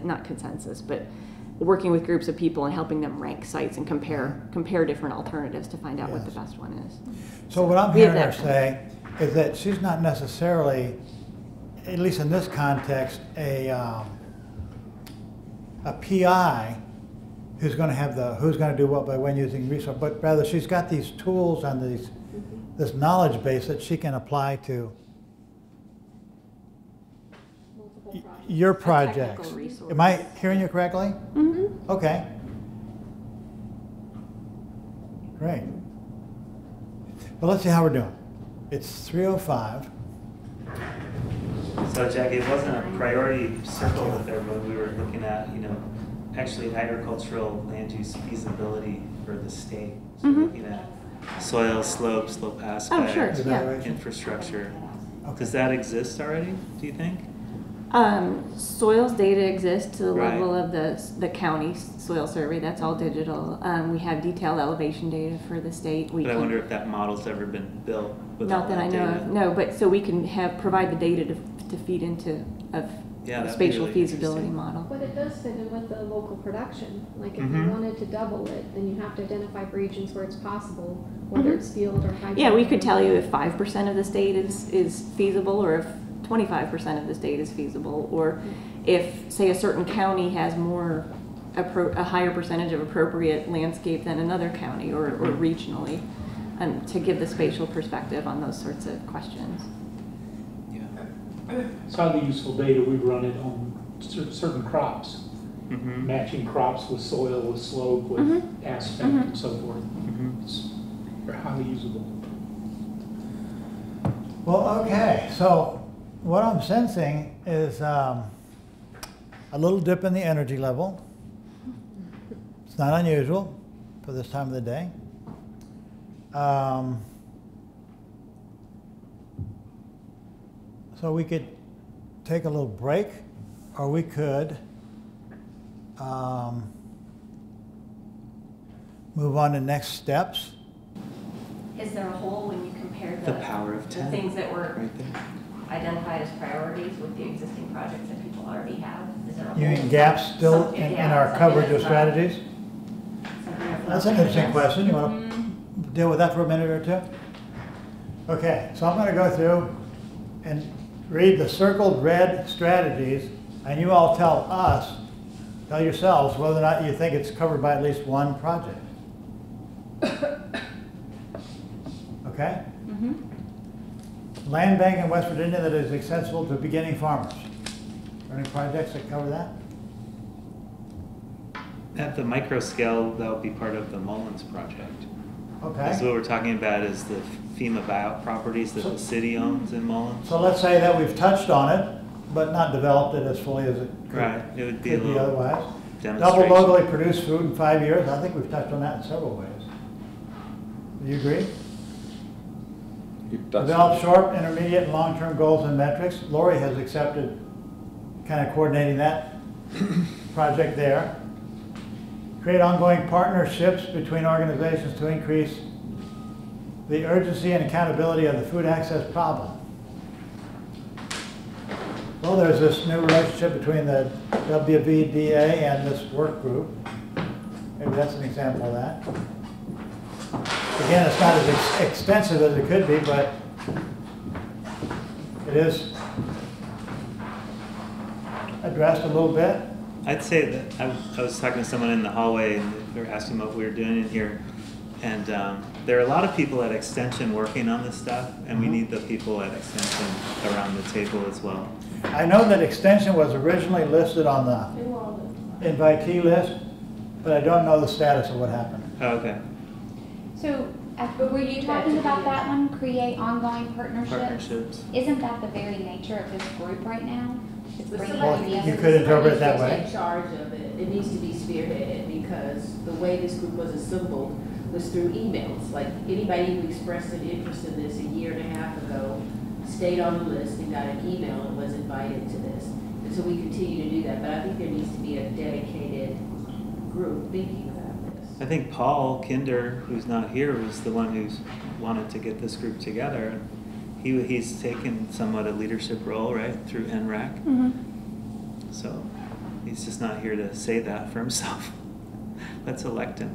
not consensus, but working with groups of people and helping them rank sites and compare different alternatives to find out what the Yes. best one is. So what I'm We have hearing her that. say is that she's not necessarily, at least in this context, a PI who's going to do what by when using resource, but rather she's got these tools and this knowledge base that she can apply to Multiple projects. your technical projects. resource. Am I hearing you correctly? Mm-hmm. Okay. Great. Well, let's see how we're doing. It's 3:05. So Jackie, it wasn't a priority circle there, but we were looking at, actually agricultural land use feasibility for the state. So Mhm. looking at soil, slope aspects. Oh, sure, yeah. Evaluation. Infrastructure. Okay. Does that exist already, do you think? Soils data exists to the Right. level of the county soil survey. That's all digital. We have detailed elevation data for the state. But I wonder if that model's ever been built with all Not that I know data. of, no, but so we can provide the data to feed into a Yeah, that'd be spatial really feasibility interesting. model. But it does fit in with the local production. Like if you Mhm. wanted to double it, then you have to identify regions where it's possible, whether Mhm. it's field or hydro. Yeah, we could tell you if 5% of the state is feasible, or if 25% of the state is feasible, or if, say, a certain county has a higher percentage of appropriate landscape than another county, or regionally, to give the spatial perspective on those sorts of questions. Yeah. It's highly useful data. We run it on certain crops, Mm-hmm. matching crops with soil, with slope, with Mhm. aspect, Mhm. and so forth. Mm-hmm. It's very highly usable. Well, okay, so what I'm sensing is a little dip in the energy level. It's not unusual for this time of the day. So we could take a little break, or we could move on to next steps. Is there a hole when you compare The power of 10. things that were Right there. identified as priorities with the existing projects that people already have? Is there a You hole? mean gaps still in our Something coverage of that's not- strategies? something that's That's not an interesting yes. question. You want to deal with that for a minute or two? Okay, so I'm going to go through and read the circled red strategies, and you all tell us tell yourselves whether or not you think it's covered by at least one project. Okay? Mm-hmm. Land bank in West Virginia that is accessible to beginning farmers. Are any projects that cover that? At the micro scale, that would be part of the Mullins project. That's Okay. what we're talking about is the FEMA buyout properties that the city owns in Mullins. So let's say that we've touched on it, but not developed it as fully as it could, Right, it would be a could be little otherwise. Double demonstration. locally produced food in 5 years, I think we've touched on that in several ways. Do you agree? It does. Develop short, intermediate, and long-term goals and metrics. Lori has accepted kind of coordinating that project there. Create ongoing partnerships between organizations to increase the urgency and accountability of the food access problem. Well, there's this new relationship between the WVDA and this work group. Maybe that's an example of that. Again, it's not as extensive as it could be, but it is addressed a little bit. I'd say that I was talking to someone in the hallway and they were asking what we were doing in here. And there are a lot of people at Extension working on this stuff, and we need the people at Extension around the table as well. I know that Extension was originally listed on the They were all the- invitee list, but I don't know the status of what happened. Oh, okay. So, were you talking about that one, create ongoing partnerships? Partnerships. Isn't that the very nature of this group right now? It's But bringing somebody ideas. you needs- could interpret it that somebody way. needs to take charge of it. It needs to be spearheaded because the way this group was assembled was through emails. Like anybody who expressed an interest in this a year and a half ago stayed on the list and got an email and was invited to this. And so we continue to do that, but I think there needs to be a dedicated group thinking about this. I think Paul Kinder, who's not here, was the one who's wanted to get this group together. He's taken somewhat a leadership role, right, through NRAC. Mhm. So he's just not here to say that for himself. Let's elect him.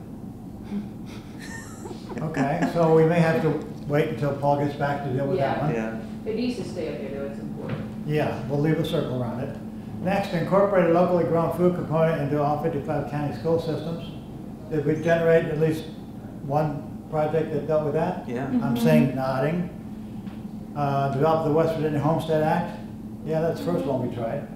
Okay, so we may have to wait until Paul gets back to deal with that one. Yeah. It needs to stay up there though, it's important. Yeah, we'll leave a circle around it. Next, incorporate a locally grown food component into all 55 county school systems. Did we generate at least one project that dealt with that? Yeah. I'm saying nodding. Develop the West Virginia Homestead Act. Yeah, that's the first one we tried.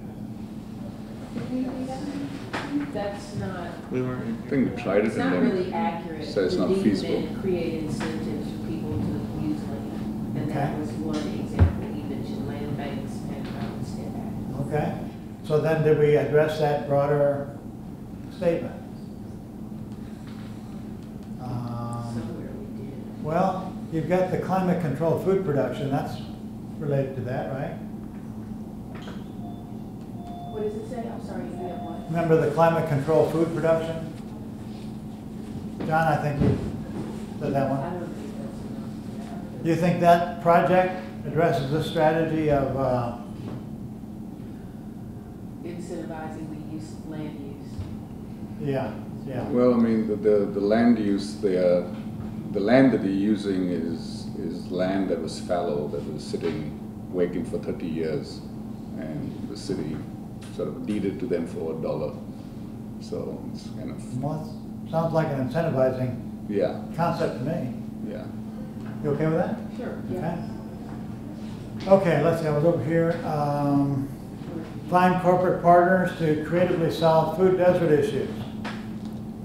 That's not, We weren't in I think we tried it it's and not then really accurate. said it's not to feasible. even create incentives for people to use land. And that Okay. was one example. You mentioned land banks and Homestead Act. Okay. So then did we address that broader statement? Somewhere we did. Well, you've got the climate controlled food production. That's related to that, right? What does it say? I'm sorry, you have what? Remember the climate control food production? John, I think you said that I one. don't think that's enough. Do you think that project addresses this strategy of, Incentivizing the use of land use. yeah. Well, I mean, the land use, the land that you're using is land that was fallow, that was sitting vacant for 30 years, and the city sort of deeded to them for $1. So it's kind of, Well, sounds like an incentivizing yeah, concept to me. yeah. You okay with that? Sure, Okay. Okay, let's see, I was over here. Find corporate partners to creatively solve food desert issues.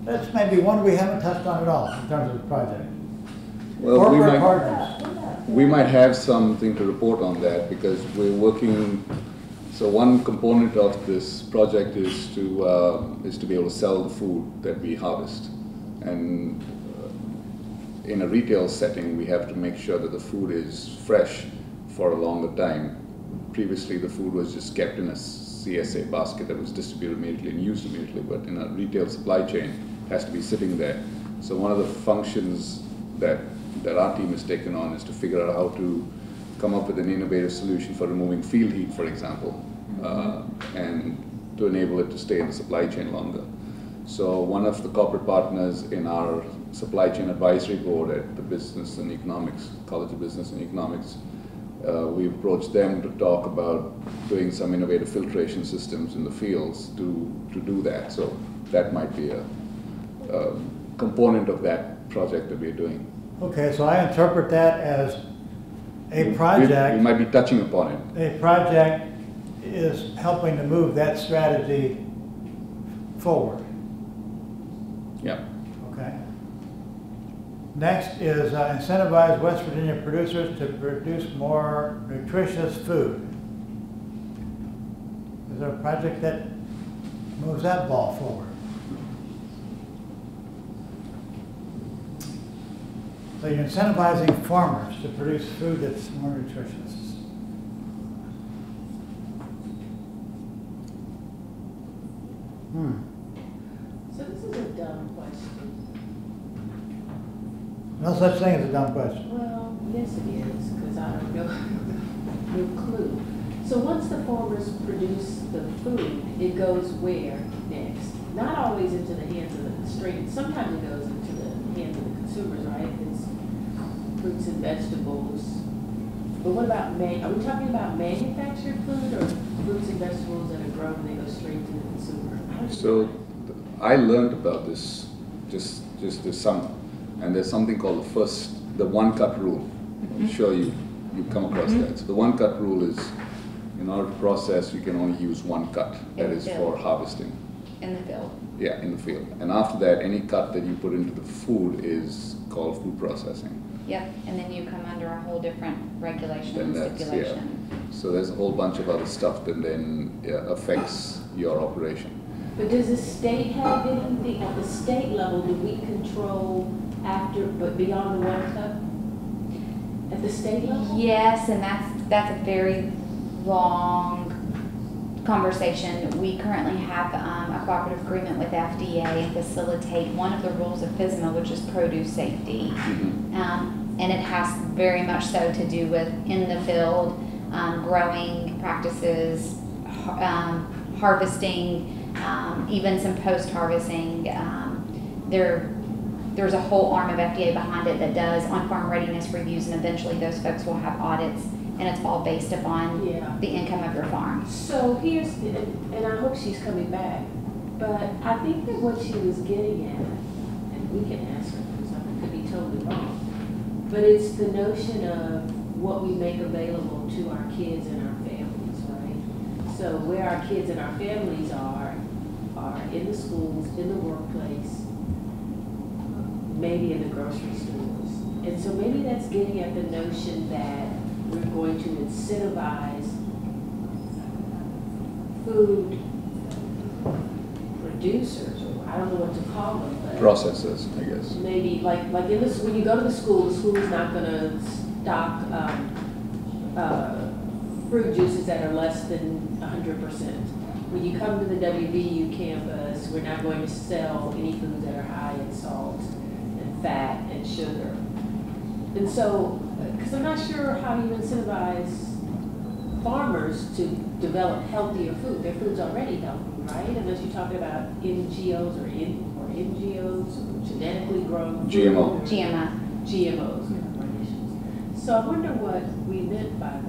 That's maybe one we haven't touched on at all in terms of the project. Well, Corporate partners. we might have something to report on that because we're working. So one component of this project is to be able to sell the food that we harvest, and in a retail setting, we have to make sure that the food is fresh for a longer time. Previously, the food was just kept in a CSA basket that was distributed immediately and used immediately, but in a retail supply chain, it has to be sitting there. So one of the functions that our team has taken on is to figure out how to come up with an innovative solution for removing field heat, for example, and to enable it to stay in the supply chain longer. So one of the corporate partners in our supply chain advisory board at the Business and Economics, College of Business and Economics, we approached them to talk about doing some innovative filtration systems in the fields to do that. So that might be a component of that project that we're doing. Okay, so I interpret that as a project. We might be touching upon it. A project is helping to move that strategy forward. Yeah. Okay. Next is incentivize West Virginia producers to produce more nutritious food. Is there a project that moves that ball forward? So you're incentivizing farmers to produce food that's more nutritious. So this is a dumb question. No such thing as a dumb question. Well, yes it is, because I don't know, no clue. So once the farmers produce the food, it goes where next? Not always into the hands of the straight, sometimes it goes into the hands of the consumers, right? It's fruits and vegetables. But what about, are we talking about manufactured food or fruits and vegetables that are grown and they go straight to the consumer? So I learned about this just this summer, and there's something called the one-cut rule. I'm sure you've come across that. So the one-cut rule is, in order to process, you can only use one cut. That is for harvesting. In the field. Yeah, in the field. And after that, any cut that you put into the food is called food processing. Yep, and then you come under a whole different regulation Then and that's, stipulation. yeah. So there's a whole bunch of other stuff that then affects your operation. But does the state have anything, at the state level, do we control after, but beyond the one cup? At the state level? Yes, and that's a very long conversation. We currently have a cooperative agreement with FDA and facilitate one of the rules of FSMA, which is produce safety. And it has very much so to do with in the field, growing practices, harvesting, even some post-harvesting. There's a whole arm of FDA behind it that does on-farm readiness reviews, and eventually those folks will have audits, and it's all based upon the income of your farm. So here's, and I hope she's coming back, but I think that what she was getting at, and we can ask her because I could be totally wrong, but it's the notion of what we make available to our kids and our families, right? So where our kids and our families are in the schools, in the workplace, maybe in the grocery stores. And so maybe that's getting at the notion that we're going to incentivize food producers, or I don't know what to call them, but Processors, I guess. maybe like in this, when you go to the school is not going to stock fruit juices that are less than 100%. When you come to the WVU campus, we're not going to sell any foods that are high in salt and fat and sugar. And so, because I'm not sure how you incentivize farmers to develop healthier food. Their food's already healthy, right? Unless you're talking about NGOs or NGOs, or genetically grown food. GMOs. So I wonder what we meant by that.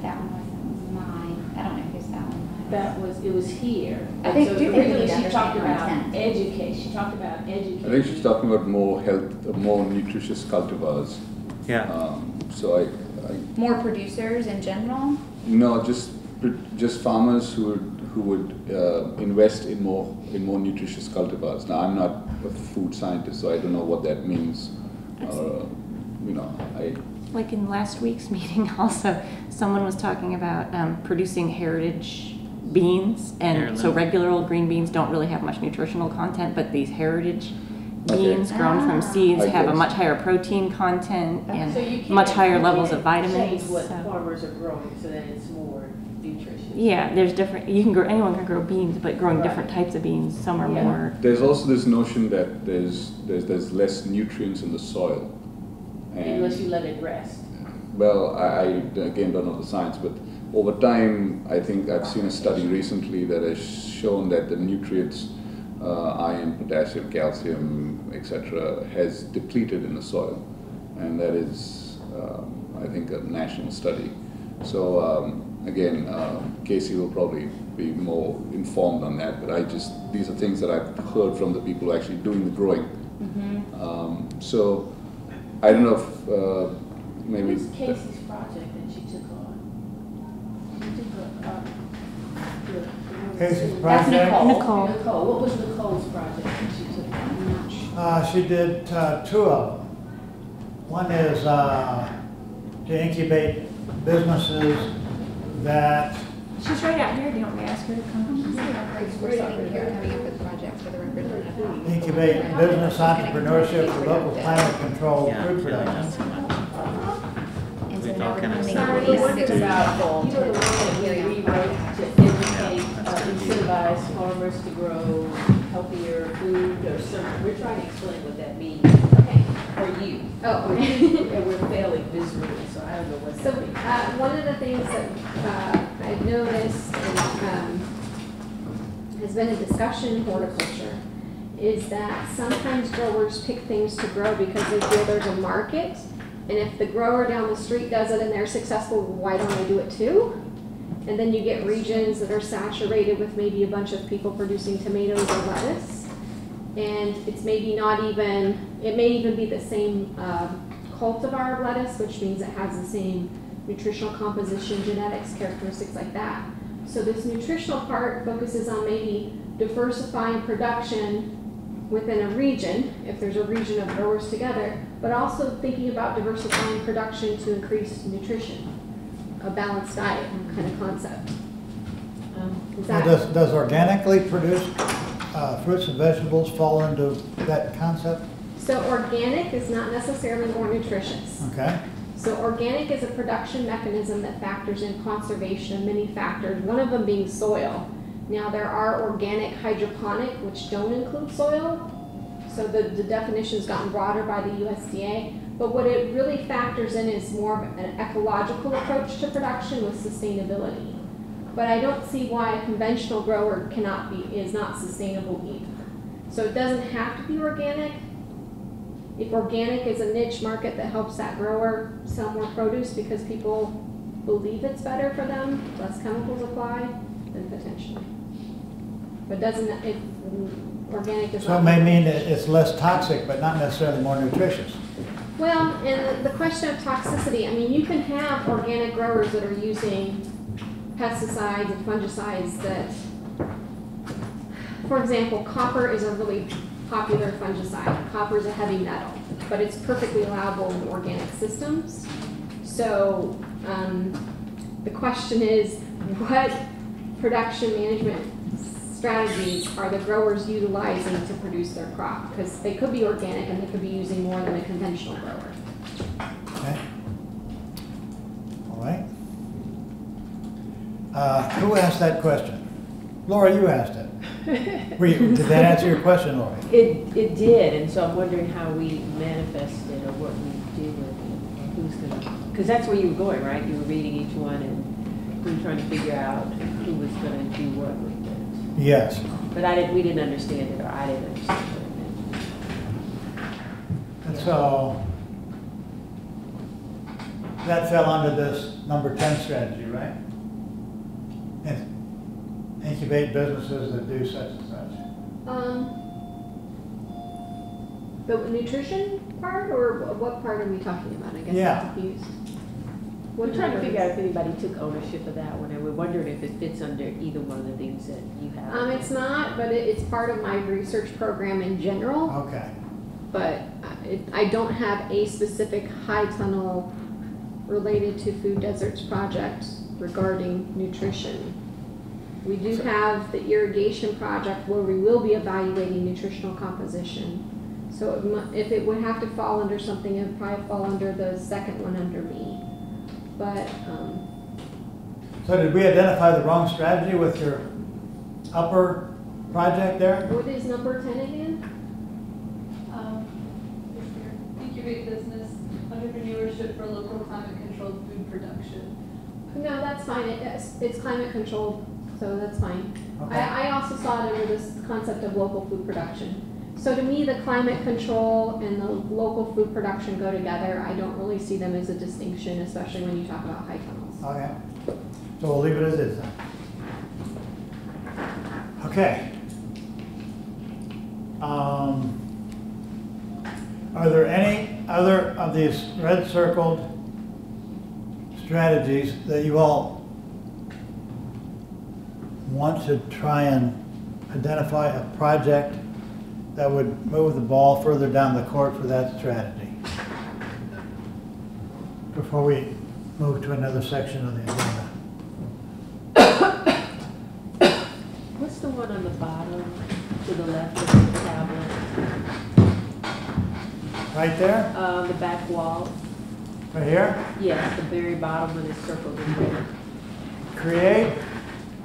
That one wasn't mine. I don't know who's that one. It was here. I think- So do think we need originally to she talked understand her about intent. education. She talked about education. I think she's talking about more nutritious cultivars. Yeah. So I More producers in general? no, just farmers who would invest in more nutritious cultivars. Now I'm not a food scientist, so I don't know what that means. Like in last week's meeting also, someone was talking about producing heritage beans, and so regular old green beans don't really have much nutritional content, but these heritage beans grown from seeds have a much higher protein content So and you can't- much higher you levels can't of vitamins. change what so- farmers are growing so that it's more nutritious. Yeah, there's different, anyone can grow beans, but growing different types of beans, some are Yeah. more. There's also this notion that there's less nutrients in the soil. Unless you let it rest. Well, I again don't know the science, but over time, I think I've seen a study recently that has shown that the nutrients, iron, potassium, calcium, etc., has depleted in the soil, and that is, I think, a national study. So again, Casey will probably be more informed on that, but these are things that I've heard from the people who are actually doing the growing. So I don't know if maybe. What's Casey's project that she took on? She took Casey's That's project? Nicole. Nicole. What was Nicole's project that she took on? She did two of them. One is to incubate businesses that, She's right out here. Do you want me to ask her to come? We're taking care of coming up with projects for the representative. incubate business entrepreneurship for local climate control Yeah, food really not production. so much. And so We've now all we're kind of coming started up We with wondered these about, goals. you were the one that we rewrote to educate, incentivize farmers to grow healthier food or something. We're trying to explain what that means Okay. for you. Oh, okay. And we're failing miserably, so I don't know what So, that means. one of the things that I've noticed and has been a discussion in horticulture is that sometimes growers pick things to grow because they feel there's a market, and if the grower down the street does it and they're successful, why don't I do it too? And then you get regions that are saturated with maybe a bunch of people producing tomatoes or lettuce, and it's maybe not even, it may even be the same cultivar of lettuce, which means it has the same nutritional composition, genetics, characteristics like that. So this nutritional part focuses on maybe diversifying production within a region, if there's a region of growers together, but also thinking about diversifying production to increase nutrition, a balanced diet kind of concept. Is Now, that, does organically produced fruits and vegetables fall into that concept? so organic is not necessarily more nutritious. Okay, So organic is a production mechanism that factors in conservation of many factors, one of them being soil. Now there are organic hydroponic, which don't include soil, so the definition's gotten broader by the USDA, but what it really factors in is more of an ecological approach to production with sustainability. But I don't see why a conventional grower is not sustainable either. So it doesn't have to be organic. If organic is a niche market that helps that grower sell more produce because people believe it's better for them, less chemicals applied, then potentially. But if organic is so not. it may mean that it's less toxic, but not necessarily more nutritious. Well, and the question of toxicity, I mean, you can have organic growers that are using pesticides and fungicides that, for example, copper is a really popular fungicide. Copper is a heavy metal, but it's perfectly allowable in organic systems. So the question is, what production management strategies are the growers utilizing to produce their crop? Because they could be organic and they could be using more than a conventional grower. Okay. All right. Who asked that question? Laura, you asked it. Did that answer your question, Laura? It did, and so I'm wondering how we manifest it or what we do with it, who's gonna, because that's where you were going, right? You were reading each one and we were trying to figure out who was gonna do what with it. Yes. But we didn't understand it, or I didn't understand what it meant. And so that fell under this number 10 strategy, right? And incubate businesses that do such and such. The nutrition part, or what part are we talking about? I guess Yeah. I'm confused. We're trying to figure out if anybody took ownership of that one, and we're wondering if it fits under either one of the things that you have. It's not, but it's part of my research program in general. Okay. But I don't have a specific high tunnel related to food deserts project regarding nutrition. We do have the irrigation project where we will be evaluating nutritional composition. So if it would have to fall under something, it would probably fall under the second one under me. But, So did we identify the wrong strategy with your upper project there? what is number 10 again? Incubate business, entrepreneurship for local climate controlled food production. No, that's fine. It's climate controlled, so that's fine. Okay. I also saw it under this concept of local food production. So to me, the climate control and the local food production go together. I don't really see them as a distinction, especially when you talk about high tunnels. Okay, so we'll leave it as is then. Okay. Are there any other of these red circled strategies that you all want to try and identify a project that would move the ball further down the court for that strategy? Before we move to another section of the agenda. What's the one on the bottom to the left of the tablet? Right there, The back wall? right here. Yes, the very bottom when it's circled in red. Create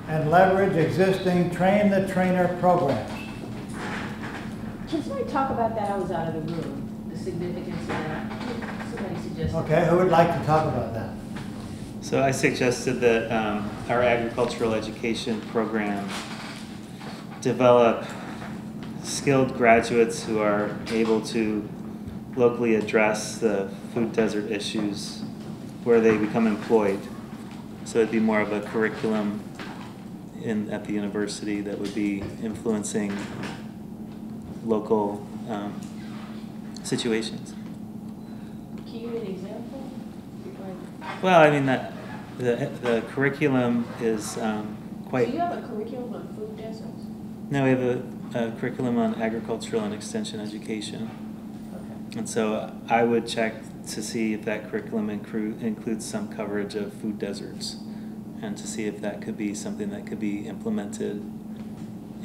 and leverage existing train the trainer programs. Can somebody talk about that? I was out of the room. The significance of that. Somebody suggested. Okay, who would like to talk about that? So I suggested that our agricultural education program develop skilled graduates who are able to locally address the food desert issues where they become employed. So it'd be more of a curriculum at the university that would be influencing local situations. Can you give an example? Well, I mean that the curriculum is quite. So you have a curriculum on food deserts? No, we have a curriculum on agricultural and extension education. Okay. And so I would check to see if that curriculum includes some coverage of food deserts, and to see if that could be something that could be implemented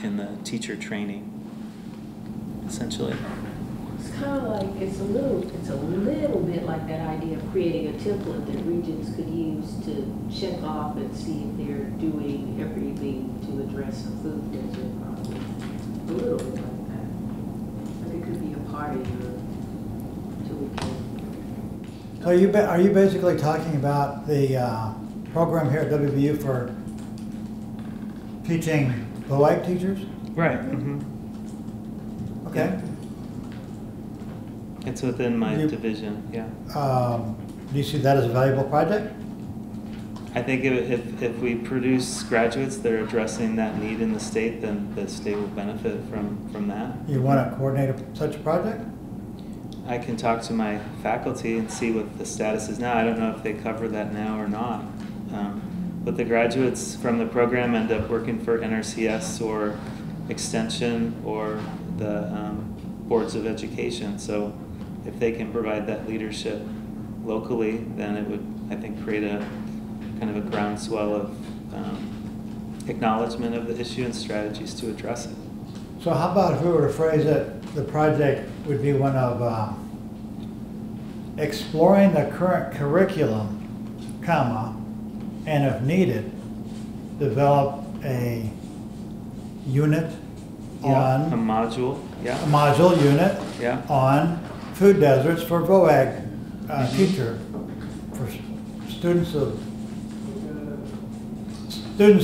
in the teacher training, essentially. It's kind of like, it's a little bit like that idea of creating a template that regions could use to check off and see if they're doing everything to address the food desert problem. A little bit like that. But it could be a part of your, till we can. So are you basically talking about the program here at WVU for teaching VOAG teachers? Right. Mm-hmm. Okay. It's within my You- division, yeah. Do you see that as a valuable project? I think if we produce graduates that are addressing that need in the state, then the state will benefit from that. You want to coordinate such a project? I can talk to my faculty and see what the status is now. I don't know if they cover that now or not. But the graduates from the program end up working for NRCS or Extension or the boards of education. So if they can provide that leadership locally, then it would, I think, create a kind of a groundswell of acknowledgement of the issue and strategies to address it. So how about if we were to phrase it, the project would be one of exploring the current curriculum, comma, and if needed, develop a unit A on, module, a yeah, module unit yeah. on food deserts for VOAG teacher, for students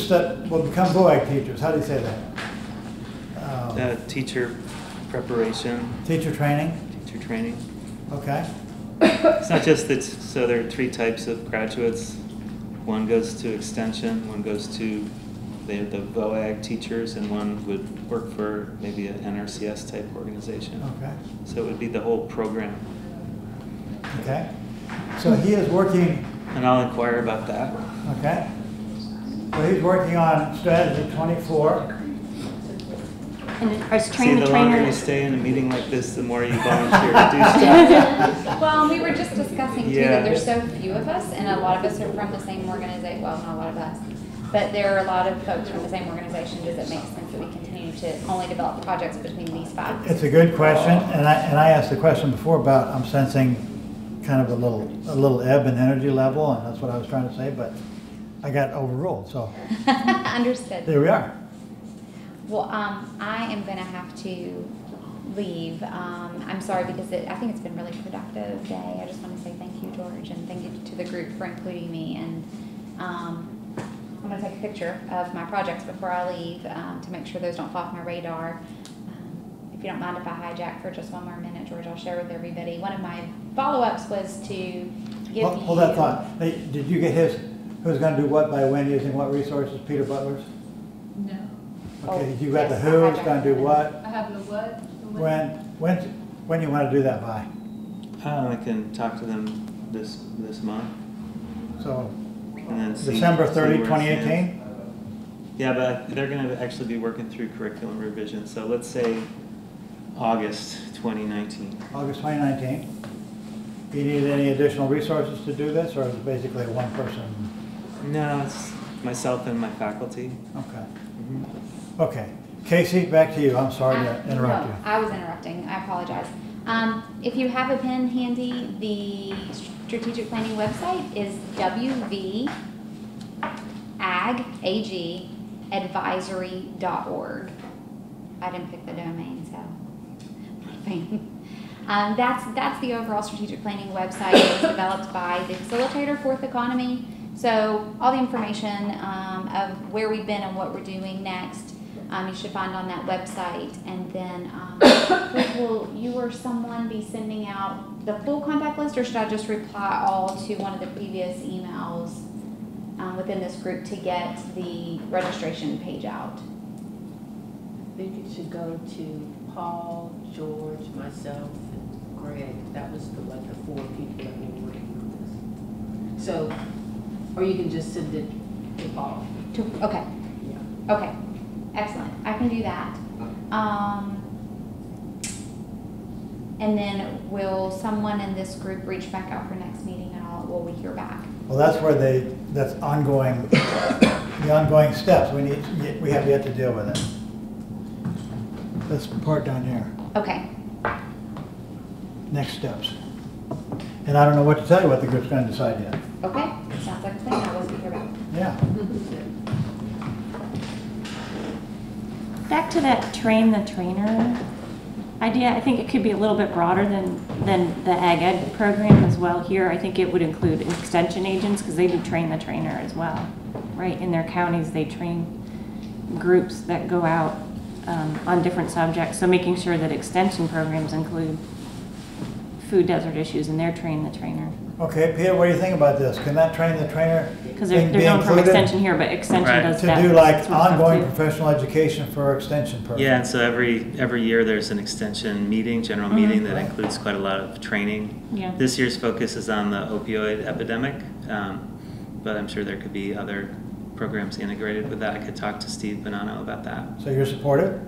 that will become VOAG teachers. How do you say that? Teacher preparation, Teacher training? teacher training. Okay. It's not just that, so there are 3 types of graduates. One goes to extension, one goes to the VOAG teachers, and one would work for maybe an NRCS type organization. Okay. So it would be the whole program. Okay. So he is working, And I'll inquire about that. okay. So he's working on strategy 24. And as See, train the the longer you trainer, stay in a meeting like this, the more you volunteer to do stuff. Well, we were just discussing too Yeah. that there's so few of us, and a lot of us are from the same organization. Well, not a lot of us, but there are a lot of folks from the same organization. Does it make sense that we continue to only develop projects between these 5? It's a good question, and I asked the question before about, I'm sensing kind of a little ebb in energy level, and that's what I was trying to say, but I got overruled, so Understood. there we are. Well, I am gonna have to leave. I'm sorry because I think it's been a really productive day. I just want to say thank you, George, and thank you to the group for including me. And I'm gonna take a picture of my projects before I leave to make sure those don't fall off my radar. If you you don't mind if I hijack for just one more minute, George, I'll share with everybody. One of my follow-ups was to give you. Hold that thought. Hey, did you get his, who's gonna do what by when, using what resources, Peter Butler's? No. Okay, Oh, you got the yes, who, I who's gonna do what, I have the what? The when you wanna do that by? I can talk to them this month So, and then see. December see 30, where it 2018? stands. Yeah, but they're gonna actually be working through curriculum revision, so let's say August 2019. August 2019. Do you need any additional resources to do this, or is it basically a one-person? No, it's myself and my faculty. Okay. Mm-hmm. Okay. Casey, back to you. I'm sorry to interrupt No, you. I was interrupting, I apologize. If you have a pen handy, the strategic planning website is wvagadvisory.org. I didn't pick the domain, so. That's the overall strategic planning website. It was developed by the facilitator, Fourth Economy. So all the information of where we've been and what we're doing next, you should find on that website. And then will you or someone be sending out the full contact list, or should I just reply all to one of the previous emails within this group to get the registration page out? I think it should go to Paul, George, myself, and Greg. That was the 4 people that were working on this. So, or you can just send it to Paul. Okay. Yeah. Okay. Excellent. I can do that. And then will someone in this group reach back out for next meeting, and will we hear back? Well, that's where that's ongoing, the ongoing steps. We have yet to deal with it. This part down here, Okay. next steps. And I don't know what to tell you what the group's gonna decide yet. Okay. Sounds like a plan. I will hear back. Yeah. Back to that train the trainer idea, I think it could be a little bit broader than the Ag Ed program as well here. I think it would include extension agents, because they do train the trainer as well, right? In their counties, they train groups that go out on different subjects. So making sure that extension programs include food desert issues and they're train the trainer. Okay, Peter, what do you think about this? Can that train the trainer Because thing they're be going from included extension here, but extension Right. does to that. do like sort of stuff ongoing too. professional education for extension programs? Yeah, and so every year there's an extension meeting, general meeting that includes quite a lot of training. Yeah. This year's focus is on the opioid epidemic, but I'm sure there could be other programs integrated with that. I could talk to Steve Bonanno about that. So you're supportive?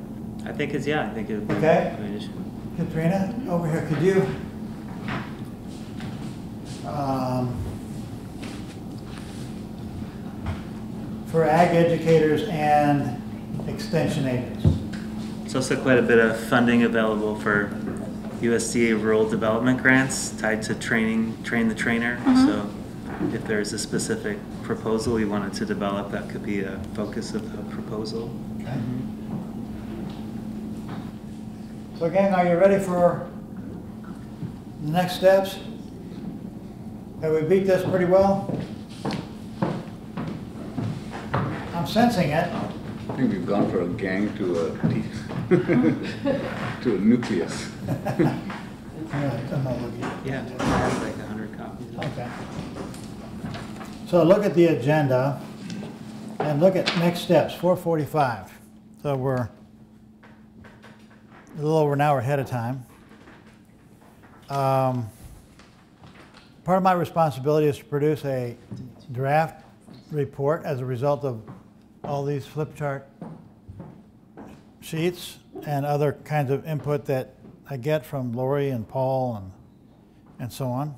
I think it would be Okay. a good addition. Katrina, over here, could you? For ag educators and extension agents. There's also quite a bit of funding available for USDA rural development grants tied to train the trainer. So if there's a specific proposal we wanted to develop, that could be a focus of the proposal. Okay. So gang, are you ready for the next steps? Have we beat this pretty well? I'm sensing it. I think we've gone from a gang to a to a nucleus. Yeah, there's like 100 copies. Okay. So look at the agenda and look at next steps, 4:45. So we're a little over an hour ahead of time. Part of my responsibility is to produce a draft report as a result of all these flip chart sheets and other kinds of input that I get from Lori and Paul and so on.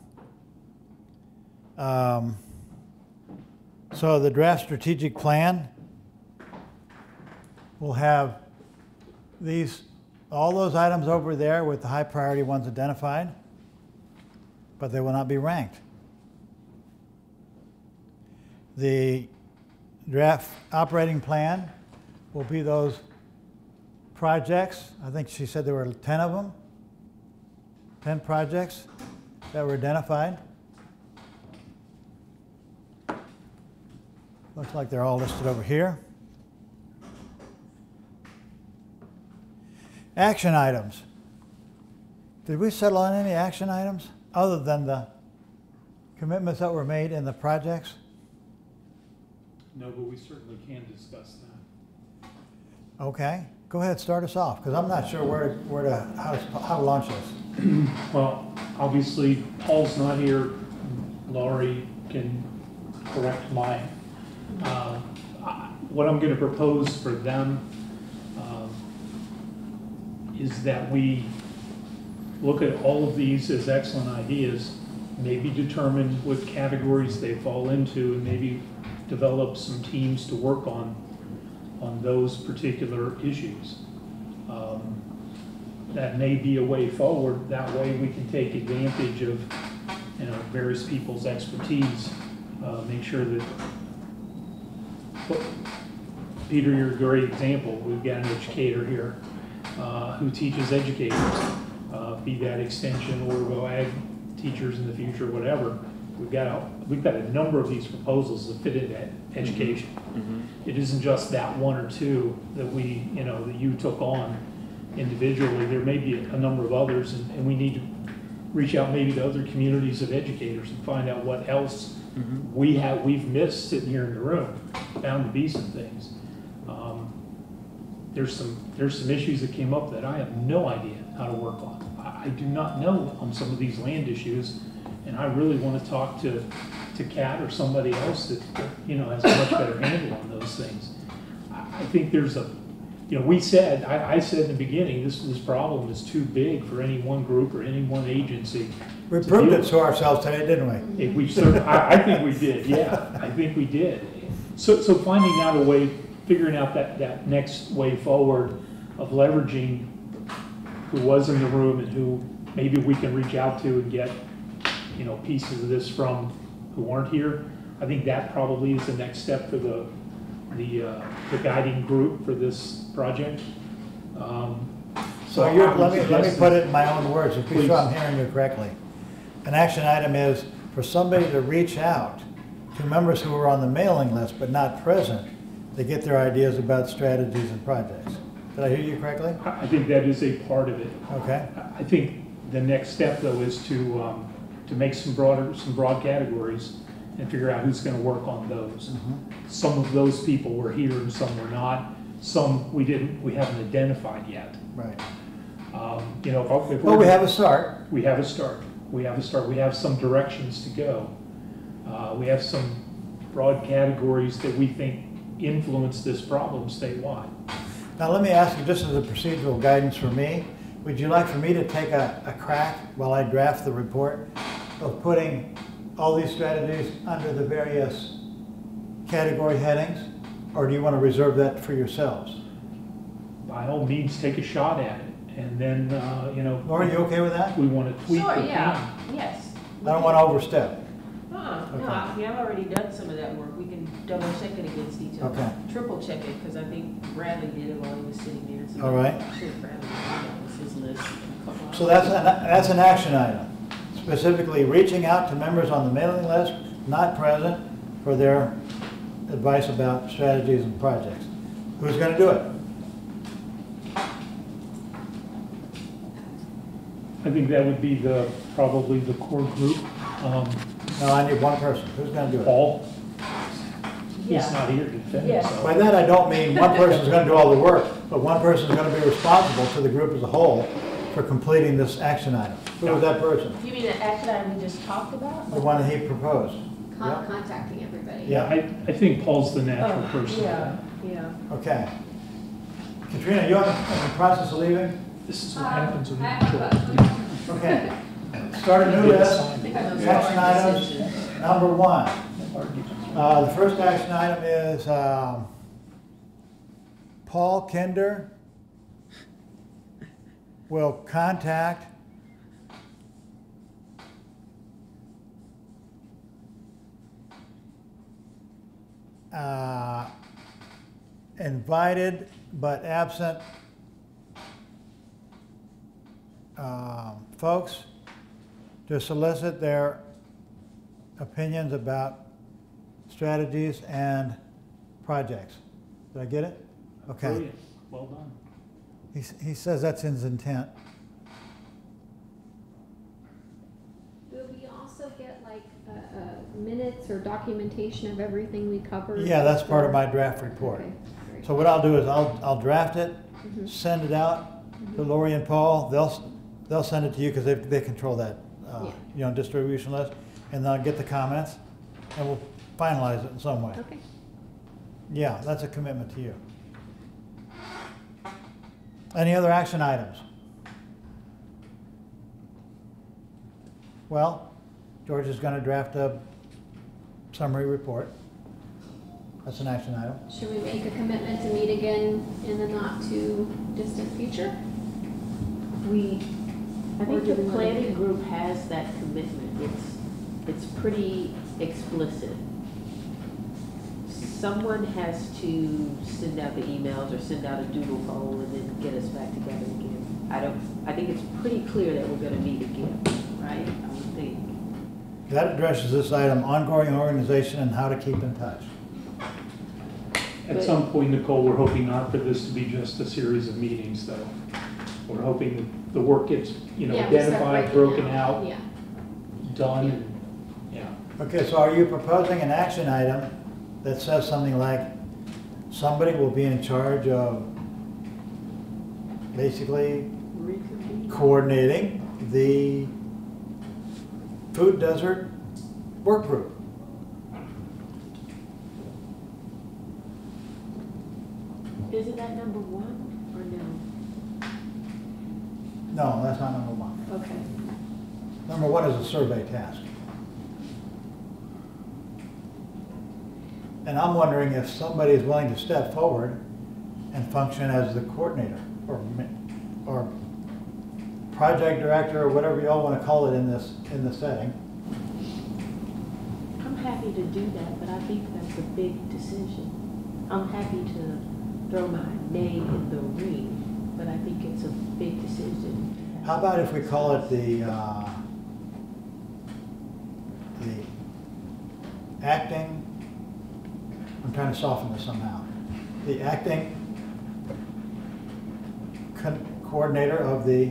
So the draft strategic plan will have all those items over there with the high priority ones identified, but they will not be ranked. The draft operating plan will be those projects. I think she said there were 10 of them, 10 projects that were identified. Looks like they're all listed over here. Action items. Did we settle on any action items other than the commitments that were made in the projects? No, but we certainly can discuss that. Okay, go ahead, start us off, because I'm not sure how to launch this. Well, obviously, Paul's not here. Laurie can correct mine. What I'm going to propose for them is that we look at all of these as excellent ideas, maybe determine what categories they fall into, and maybe develop some teams to work on those particular issues. That may be a way forward. That way we can take advantage of various people's expertise. Make sure that, Peter, you're a great example. We've got an educator here who teaches educators, be that extension or go ag teachers in the future, whatever. We've got a number of these proposals that fit into education. Mm-hmm. It isn't just that one or two that that you took on individually. There may be a number of others, and we need to reach out maybe to other communities of educators and find out what else we've missed sitting here in the room. Bound to be some things. There's some issues that came up that I have no idea how to work on. I do not know on some of these land issues, and I really want to talk to Kat or somebody else that has a much better handle on those things. I think there's I said in the beginning, this problem is too big for any one group or any one agency. We proved it to ourselves today, didn't we? I think we did, yeah, I think we did. So finding out a way, figuring out that next way forward of leveraging who was in the room and who maybe we can reach out to and get, pieces of this from who aren't here. I think that probably is the next step for the guiding group for this project. Let me put it in my own words, to be sure I'm hearing you correctly. An action item is for somebody to reach out to members who are on the mailing list but not present to get their ideas about strategies and projects. Did I hear you correctly? I think that is a part of it. Okay. I think the next step though is to make some broad categories and figure out who's going to work on those. Mm-hmm. Some of those people were here and some were not. Some we haven't identified yet. Right. Well, we have a start. We have a start. We have some directions to go. We have some broad categories that we think influence this problem statewide. Now let me ask you, just as a procedural guidance for me, would you like for me to take a crack while I draft the report of putting all these strategies under the various category headings, or do you want to reserve that for yourselves? By all means, take a shot at it, and then Laura, you okay with that? We want to tweak Sure, the yeah, plan. yes. I don't want to overstep. No, Okay. I've already done some of that work. We can double check it against each other. Okay. Triple check it, because I think Bradley did it while he was sitting there. So All right. I'm sure Bradley, that was his list. So that's an action item, specifically reaching out to members on the mailing list not present for their advice about strategies and projects. Who's going to do it? I think that would be probably the core group. No, I need one person. Who's going to do it? Paul. Yeah. He's not here to defend Yes. himself. By that I don't mean one person's going to do all the work, but one person's going to be responsible to the group as a whole for completing this action item. Who is that person? You mean the action item we just talked about? The one that he proposed. Yeah. Contacting everybody. Yeah. I think Paul's the natural person. Yeah, yeah. Okay. Katrina, you in the process of leaving? This is what happens when I you have a control. question. Okay. Start a new list. Action items, number 1. The first action item is Paul Kinder will contact invited but absent folks to solicit their opinions about strategies and projects. Did I get it? Okay. Brilliant. Well done. He says that's his intent. Will we also get like minutes or documentation of everything we covered? Yeah, that's part of my draft report. Okay, great. So what I'll do is I'll draft it, Mhm. send it out to Lori and Paul. They'll send it to you because they control that, Yeah. distribution list. And they'll get the comments and we'll finalize it in some way. Okay. Yeah, that's a commitment to you. Any other action items? Well, George is going to draft a summary report. That's an action item. Should we make a commitment to meet again in the not too distant future? I think Or do the we wanna planning do- group has that commitment. It's pretty explicit. Someone has to send out the emails or send out a doodle poll and then get us back together again. I think it's pretty clear that we're gonna meet again, right? I would think. That addresses this item, ongoing organization and how to keep in touch. At some point, Nicole, we're hoping not for this to be just a series of meetings, though. We're hoping that the work gets, Yeah, we start identified, breaking broken out, Yeah. done, and, yeah. Okay, so are you proposing an action item that says something like, somebody will be in charge of basically Reconvene. coordinating the food desert work group? Isn't that number one or no? No, that's not number one. Okay. Number one is a survey task. And I'm wondering if somebody is willing to step forward and function as the coordinator or project director or whatever you all want to call it in this setting. I'm happy to do that, but I think that's a big decision. I'm happy to throw my name in the ring, but I think it's a big decision. How about if we call it the acting, I'm trying to soften this somehow, the acting coordinator of the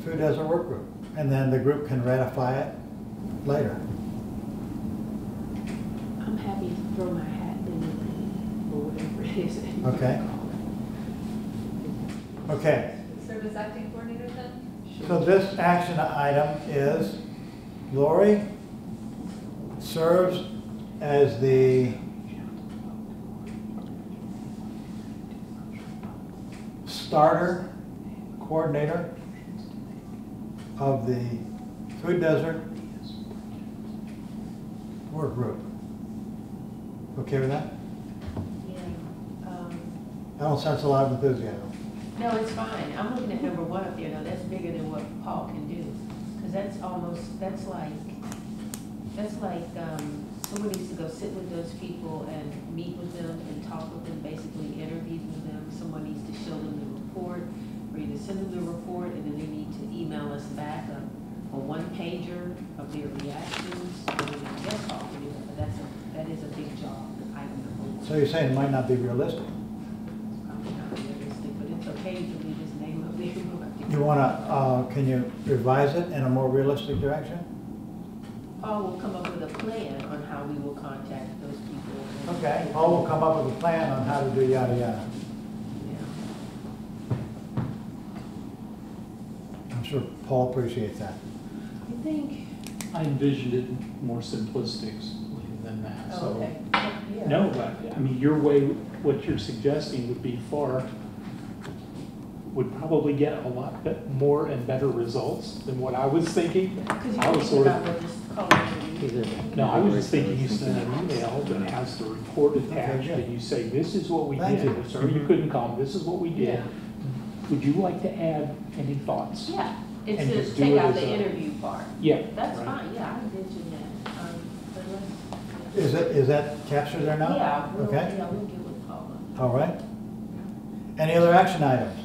Food Desert Work Group, and then the group can ratify it later. I'm happy to throw my hat in the ring, or whatever it is. Okay. Okay, Serve as acting coordinator then? so this action item is Lori serves as the starter coordinator of the Food Desert Work Group. Okay with that? Yeah, I don't sense a lot of enthusiasm. no, it's fine. I'm looking at number one up there, though. That's bigger than what Paul can do. Because that's like, someone needs to go sit with those people and meet with them and talk with them, basically interview with them. Someone needs to show them the report, or either send them the report and then they need to email us back a one-pager of their reactions. That's all we do, but that is a big job, item number one. So you're saying it might not be realistic? Probably not realistic, but it's okay to leave his name up there. You wanna, can you revise it in a more realistic direction? Paul will come up with a plan on how we will contact those people. Okay, Paul will come up with a plan on how to do yada yada. Yeah. I'm sure Paul appreciates that. You think? I envisioned it more simplistic than that, Oh, so. okay. Yeah. No, but, I mean, your way, what you're suggesting would probably get a lot more and better results than what I was thinking. Because I you're was thinking sort about of, what this calling. no, I was just thinking you send an email that has the report attached good. and you say, this is what we Thank did. you. Sorry you couldn't come, this is what we did. Yeah. Would you like to add any thoughts? Yeah, it's And to just do take it out as the a- interview part. Yeah. That's right. fine, yeah, I mentioned that. But let's. Is that captured there now? Yeah, Okay, we'll get with Paula. all right. Any other action items?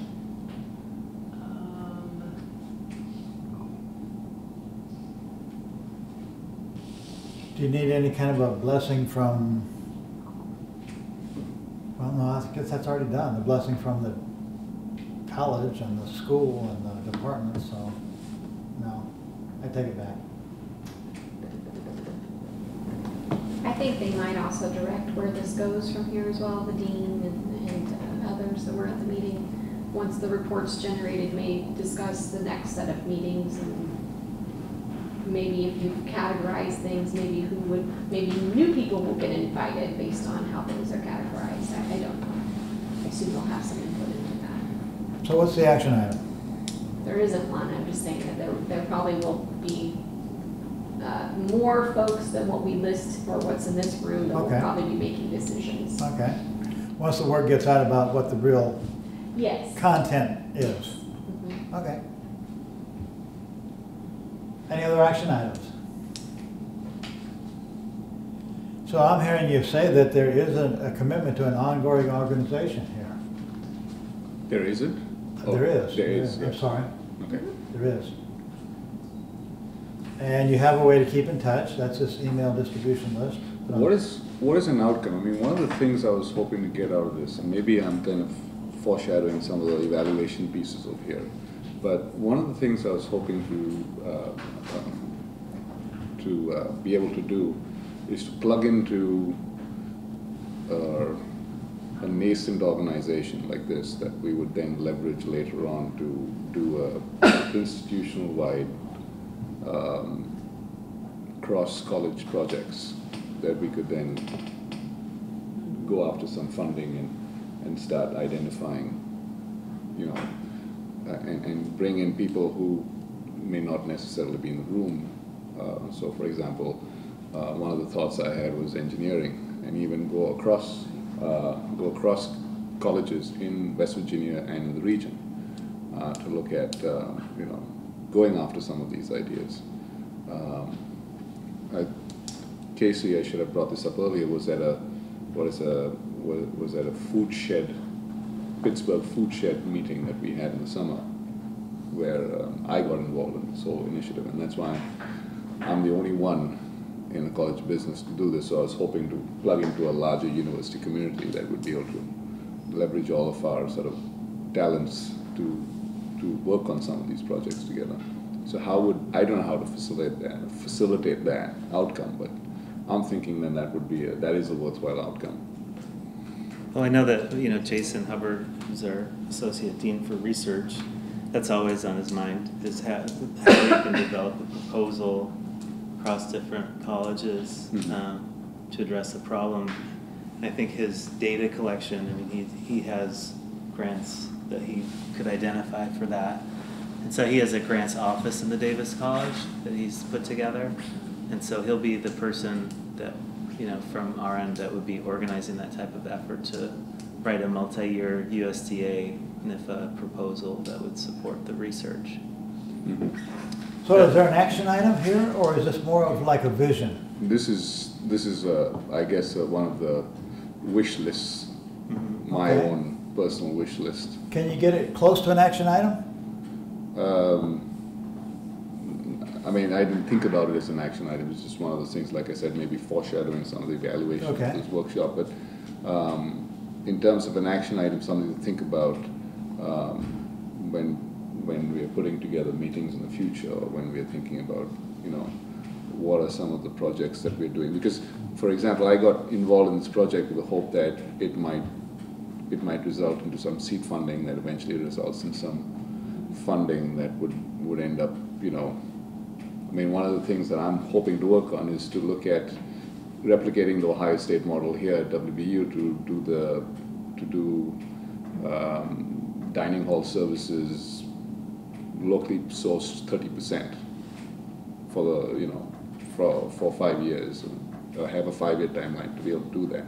Do you need any kind of a blessing from, well, no, I guess that's already done, the blessing from the college and the school and the department, so, no, I take it back. I think they might also direct where this goes from here as well, the dean and others that were at the meeting. Once the report's generated, may discuss the next set of meetings, and maybe if you categorize things, maybe maybe new people will get invited based on how things are categorized. I don't know. I assume they'll have some input into that. So what's the action item? There isn't one, I'm just saying that there probably will be more folks than what we list or what's in this room that will Okay. probably be making decisions. Okay. Once the word gets out about what the real Yes. content is. Mhm. Okay. Any other action items? So I'm hearing you say that there is a commitment to an ongoing organization here. There isn't? There is. There is, I'm yes. sorry. Okay. There is. And you have a way to keep in touch. That's this email distribution list. What is an outcome? I mean, one of the things I was hoping to get out of this, and maybe I'm kind of foreshadowing some of the evaluation pieces over here, but one of the things I was hoping to be able to do is to plug into a nascent organization like this that we would then leverage later on to do a institutional-wide cross-college projects that we could then go after some funding and start identifying, you know, and bring in people who may not necessarily be in the room. So for example, one of the thoughts I had was engineering, and even go across colleges in West Virginia and in the region to look at, you know, going after some of these ideas. Casey, I should have brought this up earlier, was at a food shed, Pittsburgh food shed meeting that we had in the summer, where I got involved in this whole initiative, and that's why I'm the only one in the college business to do this. So I was hoping to plug into a larger university community that would be able to leverage all of our sort of talents to work on some of these projects together. So I don't know how to facilitate that outcome, but I'm thinking then that is a worthwhile outcome. Well, I know that, you know, Jason Hubbard, who's our Associate Dean for Research, that's always on his mind, is how we can develop a proposal across different colleges to address the problem. And I think his data collection, I mean, he has grants that he could identify for that. And so he has a grants office in the Davis College that he's put together. And so he'll be the person that, you know, from our end that would be organizing that type of effort to write a multi-year USDA NIFA proposal that would support the research. Mm-hmm. So is there an action item here, or is this more of like a vision? This is I guess one of the wish lists, my Okay. own personal wish list. Can you get it close to an action item? I mean, I didn't think about it as an action item. It's just one of those things, like I said, maybe foreshadowing some of the evaluation of this workshop. But in terms of an action item, something to think about when we are putting together meetings in the future, or when we are thinking about, you know, what are some of the projects that we're doing. Because, for example, I got involved in this project with the hope that it might result into some seed funding that eventually results in some funding that would end up, you know, I mean, one of the things that I'm hoping to work on is to look at replicating the Ohio State model here at WVU to do dining hall services locally sourced 30% for the, you know, for 5 years, and have a 5-year timeline to be able to do that.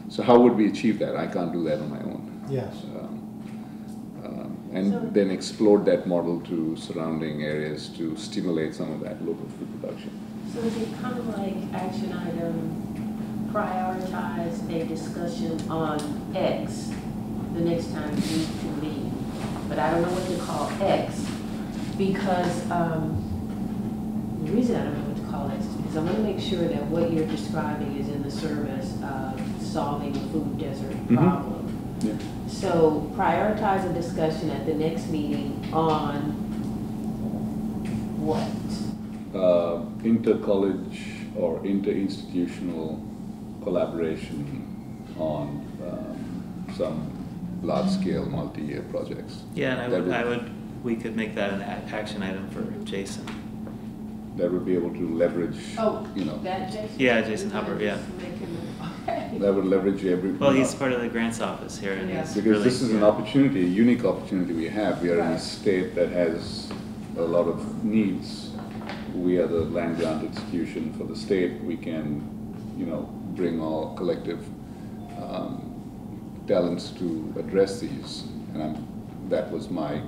So how would we achieve that? I can't do that on my own. Yes. And then explore that model to surrounding areas to stimulate some of that local food production. So is it kind of like action item, prioritize a discussion on X the next time you convene? But I don't know what to call X, because the reason I don't know what to call X is because I want to make sure that what you're describing is in the service of solving the food desert problem. Yeah. So prioritize a discussion at the next meeting on what? Inter-college or inter-institutional collaboration on some large-scale multi-year projects. Yeah, and That we could make that an action item for Jason. That would be able to leverage, Oh, you know, that Jason? Yeah, Jason Hubbard, yeah. Okay. that would leverage every. Well, he's part of the grants office here, and Yeah. he's Because really, this is an opportunity, a unique opportunity we have. We are in a Right. state that has a lot of needs. We are the land grant institution for the state. We can, you know, bring our collective talents to address these. And that was my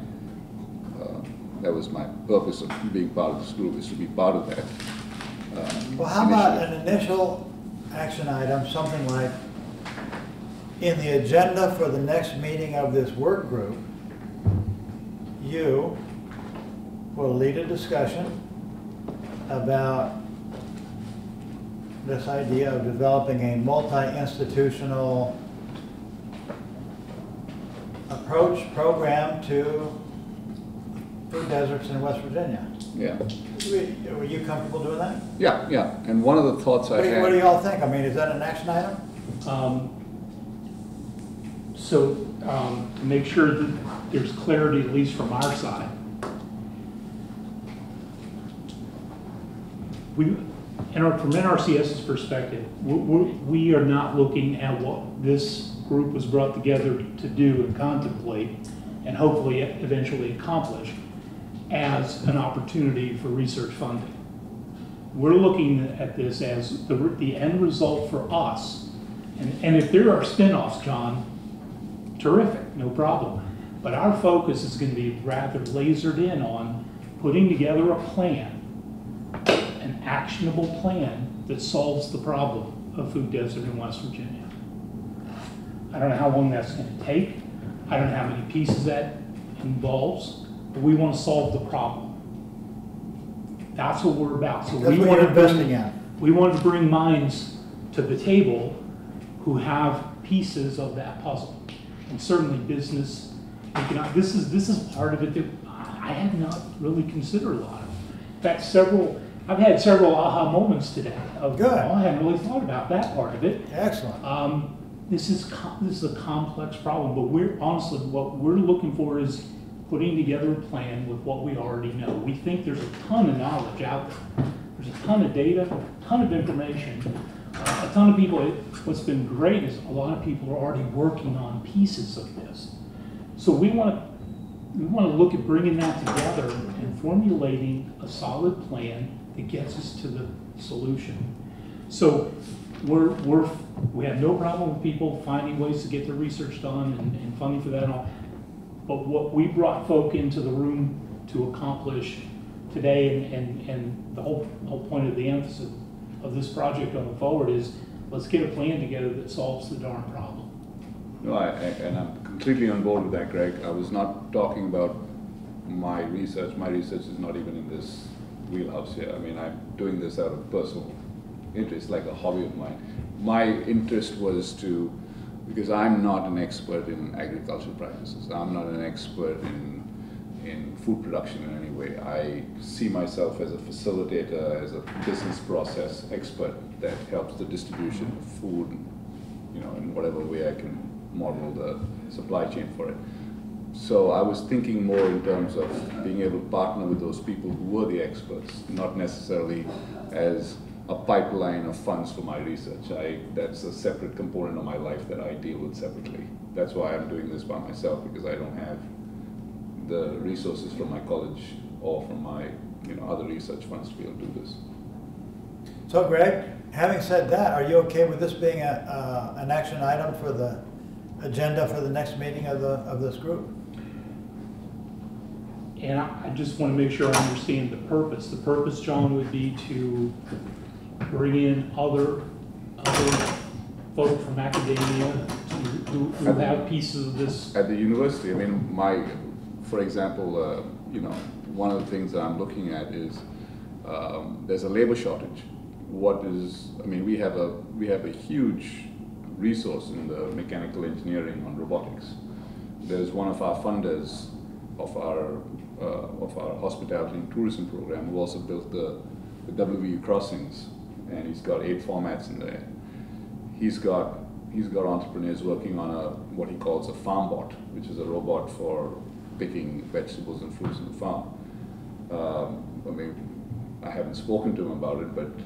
purpose of being part of this group, is to be part of that. Well, how about initiative. an initial action item, something like, in the agenda for the next meeting of this work group, you will lead a discussion about this idea of developing a multi-institutional approach program to food deserts in West Virginia. Yeah, Were you comfortable doing that? yeah. And one of the thoughts I What had. do y'all think? I mean, is that an action item? So, to make sure that there's clarity, at least from our side, from NRCS's perspective, we are not looking at what this group was brought together to do and contemplate, and hopefully eventually accomplish, as an opportunity for research funding. We're looking at this as the end result for us. And if there are spin-offs, John, terrific, no problem. But our focus is going to be rather lasered in on putting together a plan, an actionable plan that solves the problem of food desert in West Virginia. I don't know how long that's going to take. I don't know how many pieces that involves, but we want to solve the problem. That's what we're about. So That's we what want you're to bring, investing in. we want to bring minds to the table who have pieces of that puzzle, and certainly business. This is part of it that I had not really considered a lot of. In fact, I've had several aha moments today. Good. Oh, I hadn't really thought about that part of it. Excellent. This is a complex problem, but what we're looking for is putting together a plan with what we already know. We think there's a ton of knowledge out there. There's a ton of data, a ton of information, a ton of people. What's been great is a lot of people are already working on pieces of this. So we want to look at bringing that together and formulating a solid plan that gets us to the solution. So we have no problem with people finding ways to get their research done and funding for that and all. But what we brought folk into the room to accomplish today, and the whole point of the emphasis of this project going forward is, let's get a plan together that solves the darn problem. No, and I'm completely on board with that, Greg. I was not talking about my research. My research is not even in this wheelhouse here. I mean, I'm doing this out of personal interest, like a hobby of mine. My interest was because I'm not an expert in agricultural practices. I'm not an expert in food production in any way. I see myself as a facilitator, as a business process expert that helps the distribution of food, in whatever way I can model the supply chain for it. So I was thinking more in terms of being able to partner with those people who were the experts, not necessarily as a pipeline of funds for my research. That's a separate component of my life that I deal with separately. That's why I'm doing this by myself, because I don't have the resources from my college or from my other research funds to be able to do this. So Greg, having said that, are you okay with this being an action item for the agenda for the next meeting of this group? And I just want to make sure I understand the purpose. The purpose, John, would be to bring in other folk from academia who have pieces of this. At the university, I mean, for example, one of the things that I'm looking at is there's a labor shortage. We have a huge resource in the mechanical engineering on robotics. There's one of our funders of our hospitality and tourism program who also built the WVU crossings, and he's got 8 formats in there. He's got entrepreneurs working on what he calls a farm bot, which is a robot for picking vegetables and fruits in the farm. I mean, I haven't spoken to him about it, but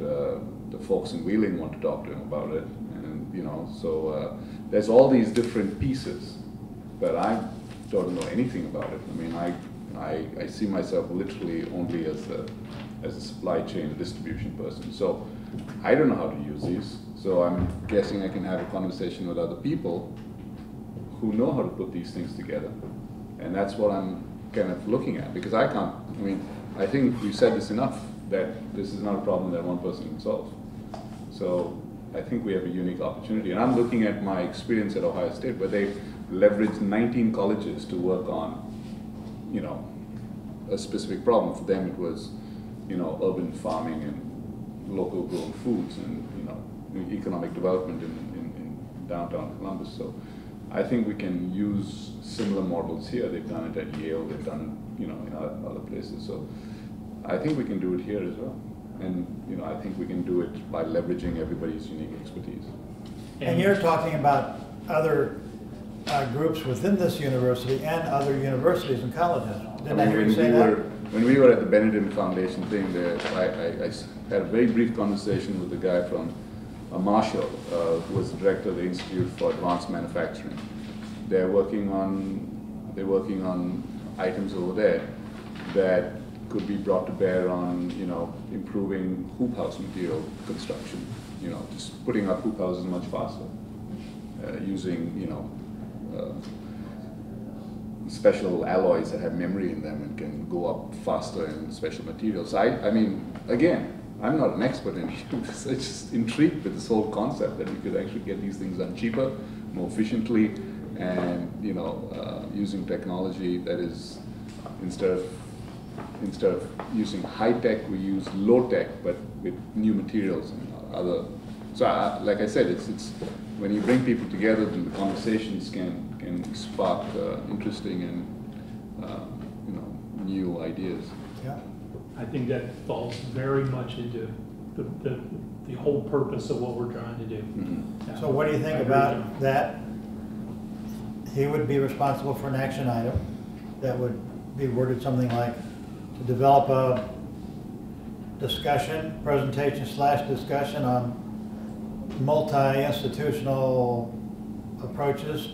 the folks in Wheeling want to talk to him about it, and you know, so there's all these different pieces, but I don't know anything about it. I mean, I see myself literally only as a supply chain distribution person. So I don't know how to use these. So I'm guessing I can have a conversation with other people who know how to put these things together. And that's what I'm kind of looking at, because I can't, I mean, I think we've said this enough, that this is not a problem that one person can solve. So I think we have a unique opportunity. And I'm looking at my experience at Ohio State, where they leveraged 19 colleges to work on, you know, a specific problem. For them it was, you know, urban farming and local grown foods and, you know, economic development in downtown Columbus. So I think we can use similar models here. They've done it at Yale, they've done it, you know, in other places. So I think we can do it here as well. And, you know, I think we can do it by leveraging everybody's unique expertise. And you're talking about other groups within this university and other universities and colleges. Didn't I hear you say that? When we were at the Benedict Foundation thing, there, I had a very brief conversation with the guy from Marshall, who was the director of the Institute for Advanced Manufacturing. They're working on items over there that could be brought to bear on, you know, improving hoop house material construction. You know, just putting up hoop houses much faster, using, you know, special alloys that have memory in them and can go up faster in special materials. I mean, again, I'm not an expert in this. I'm just intrigued with this whole concept that we could actually get these things done cheaper, more efficiently, and, you know, using technology that is, instead of using high tech, we use low tech, but with new materials and other. So, like I said, it's when you bring people together, then the conversations can spark interesting and you know, new ideas. Yeah. I think that falls very much into the whole purpose of what we're trying to do. Mm-hmm. Yeah. So what do you think I agree about with you. that? He would be responsible for an action item that would be worded something like, to develop a presentation/discussion on multi-institutional approaches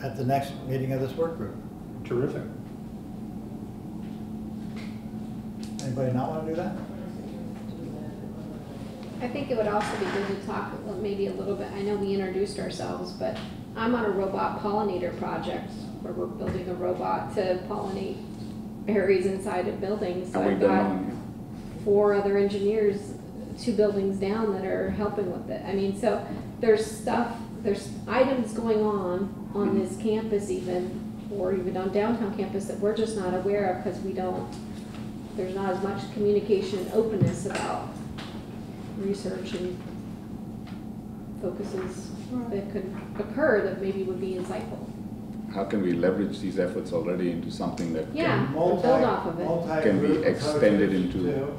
at the next meeting of this work group. Terrific. Anybody not want to do that? I think it would also be good to talk maybe a little bit, I know we introduced ourselves, but I'm on a robot pollinator project where we're building a robot to pollinate berries inside of buildings. So And I've we've done got one. 4 other engineers, 2 buildings down, that are helping with it. I mean, so there's items going on this campus even, or even on downtown campus, that we're just not aware of because there's not as much communication and openness about research and focuses that could occur that maybe would be insightful. How can we leverage these efforts already into something that Yeah, can, build off of it. Can be Multi-group extended approaches into- to-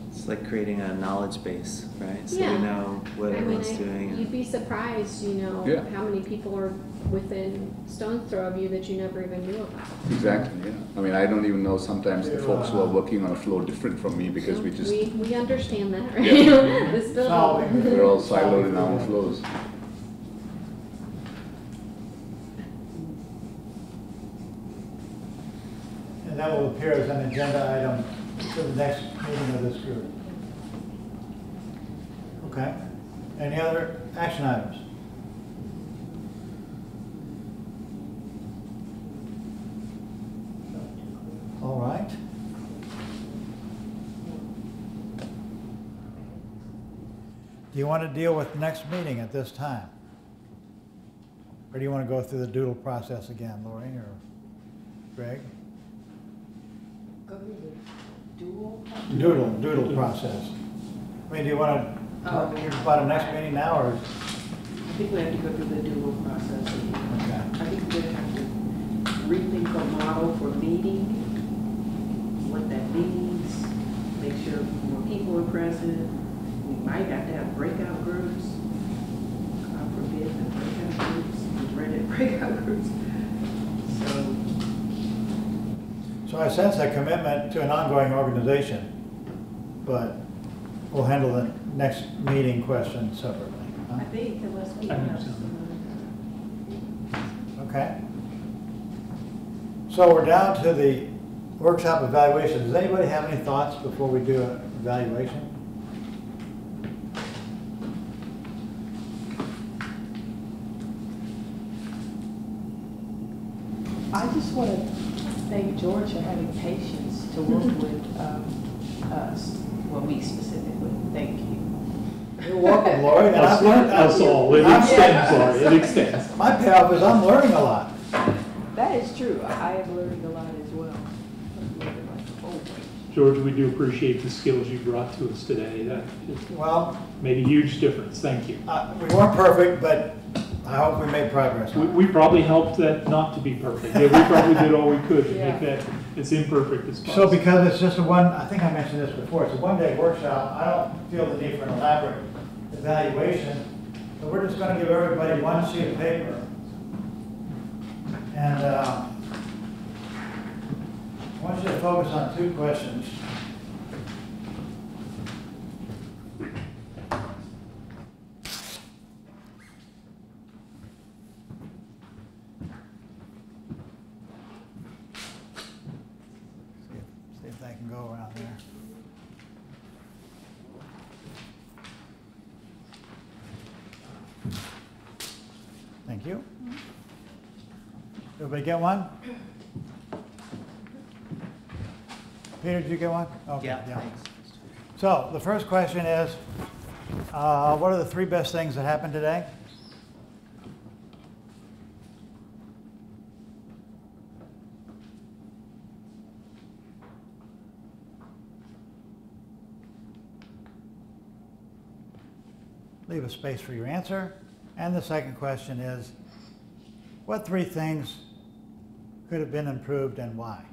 It's like creating a knowledge base, right? So Yeah. we know what I mean, everyone's doing. you'd be surprised, you know, Yeah. how many people are within stone's throw of you that you never even knew about. Exactly, yeah. I mean, I don't even know sometimes the folks who are working on a floor different from me because we just, We understand that, right? Yeah. This building. Solving. we're all siloed in our own floors. And that will appear as an agenda item for the next meeting of this group. Okay. Any other action items? All right. Do you want to deal with next meeting at this time? Or do you want to go through the doodle process again, Lori or Greg? Go through the dual. Doodle process. I mean, do you want to You're about the next meeting now, or? I think we have to go through the dual process. Okay. I think we're gonna have to rethink the model for meeting, what that means, make sure more people are present. We might have to have breakout groups. God forbid the breakout groups, the dreaded breakout groups. So I sense a commitment to an ongoing organization, but we'll handle the next meeting question separately. Huh? I think unless we I think have so. some. Okay. So we're down to the workshop evaluation. Does anybody have any thoughts before we do an evaluation? I just want to thank George for having patience to work with us, well, me specifically. Thank you. You're welcome, Lori. And I've learned. Us all, it extends, Lori, it extends. My payoff is I'm learning a lot. That is true. I have learned a lot as well. I've learned like a whole bunch. George, we do appreciate the skills you brought to us today. That Well, made a huge difference. Thank you. we weren't perfect, but I hope we made progress. We probably helped that not to be perfect. Yeah, we probably did all we could to make that as imperfect as So possible. because it's just I think I mentioned this before, it's a one-day workshop, I don't feel the need for an elaborate evaluation. So we're just gonna give everybody one sheet of paper. And I want you to focus on two questions. See if they can go around there. Thank you. Everybody get one? Peter, did you get one? Okay, Yeah, thanks. So the first question is, what are the three best things that happened today? Leave a space for your answer. And the second question is, what three things could have been improved and why?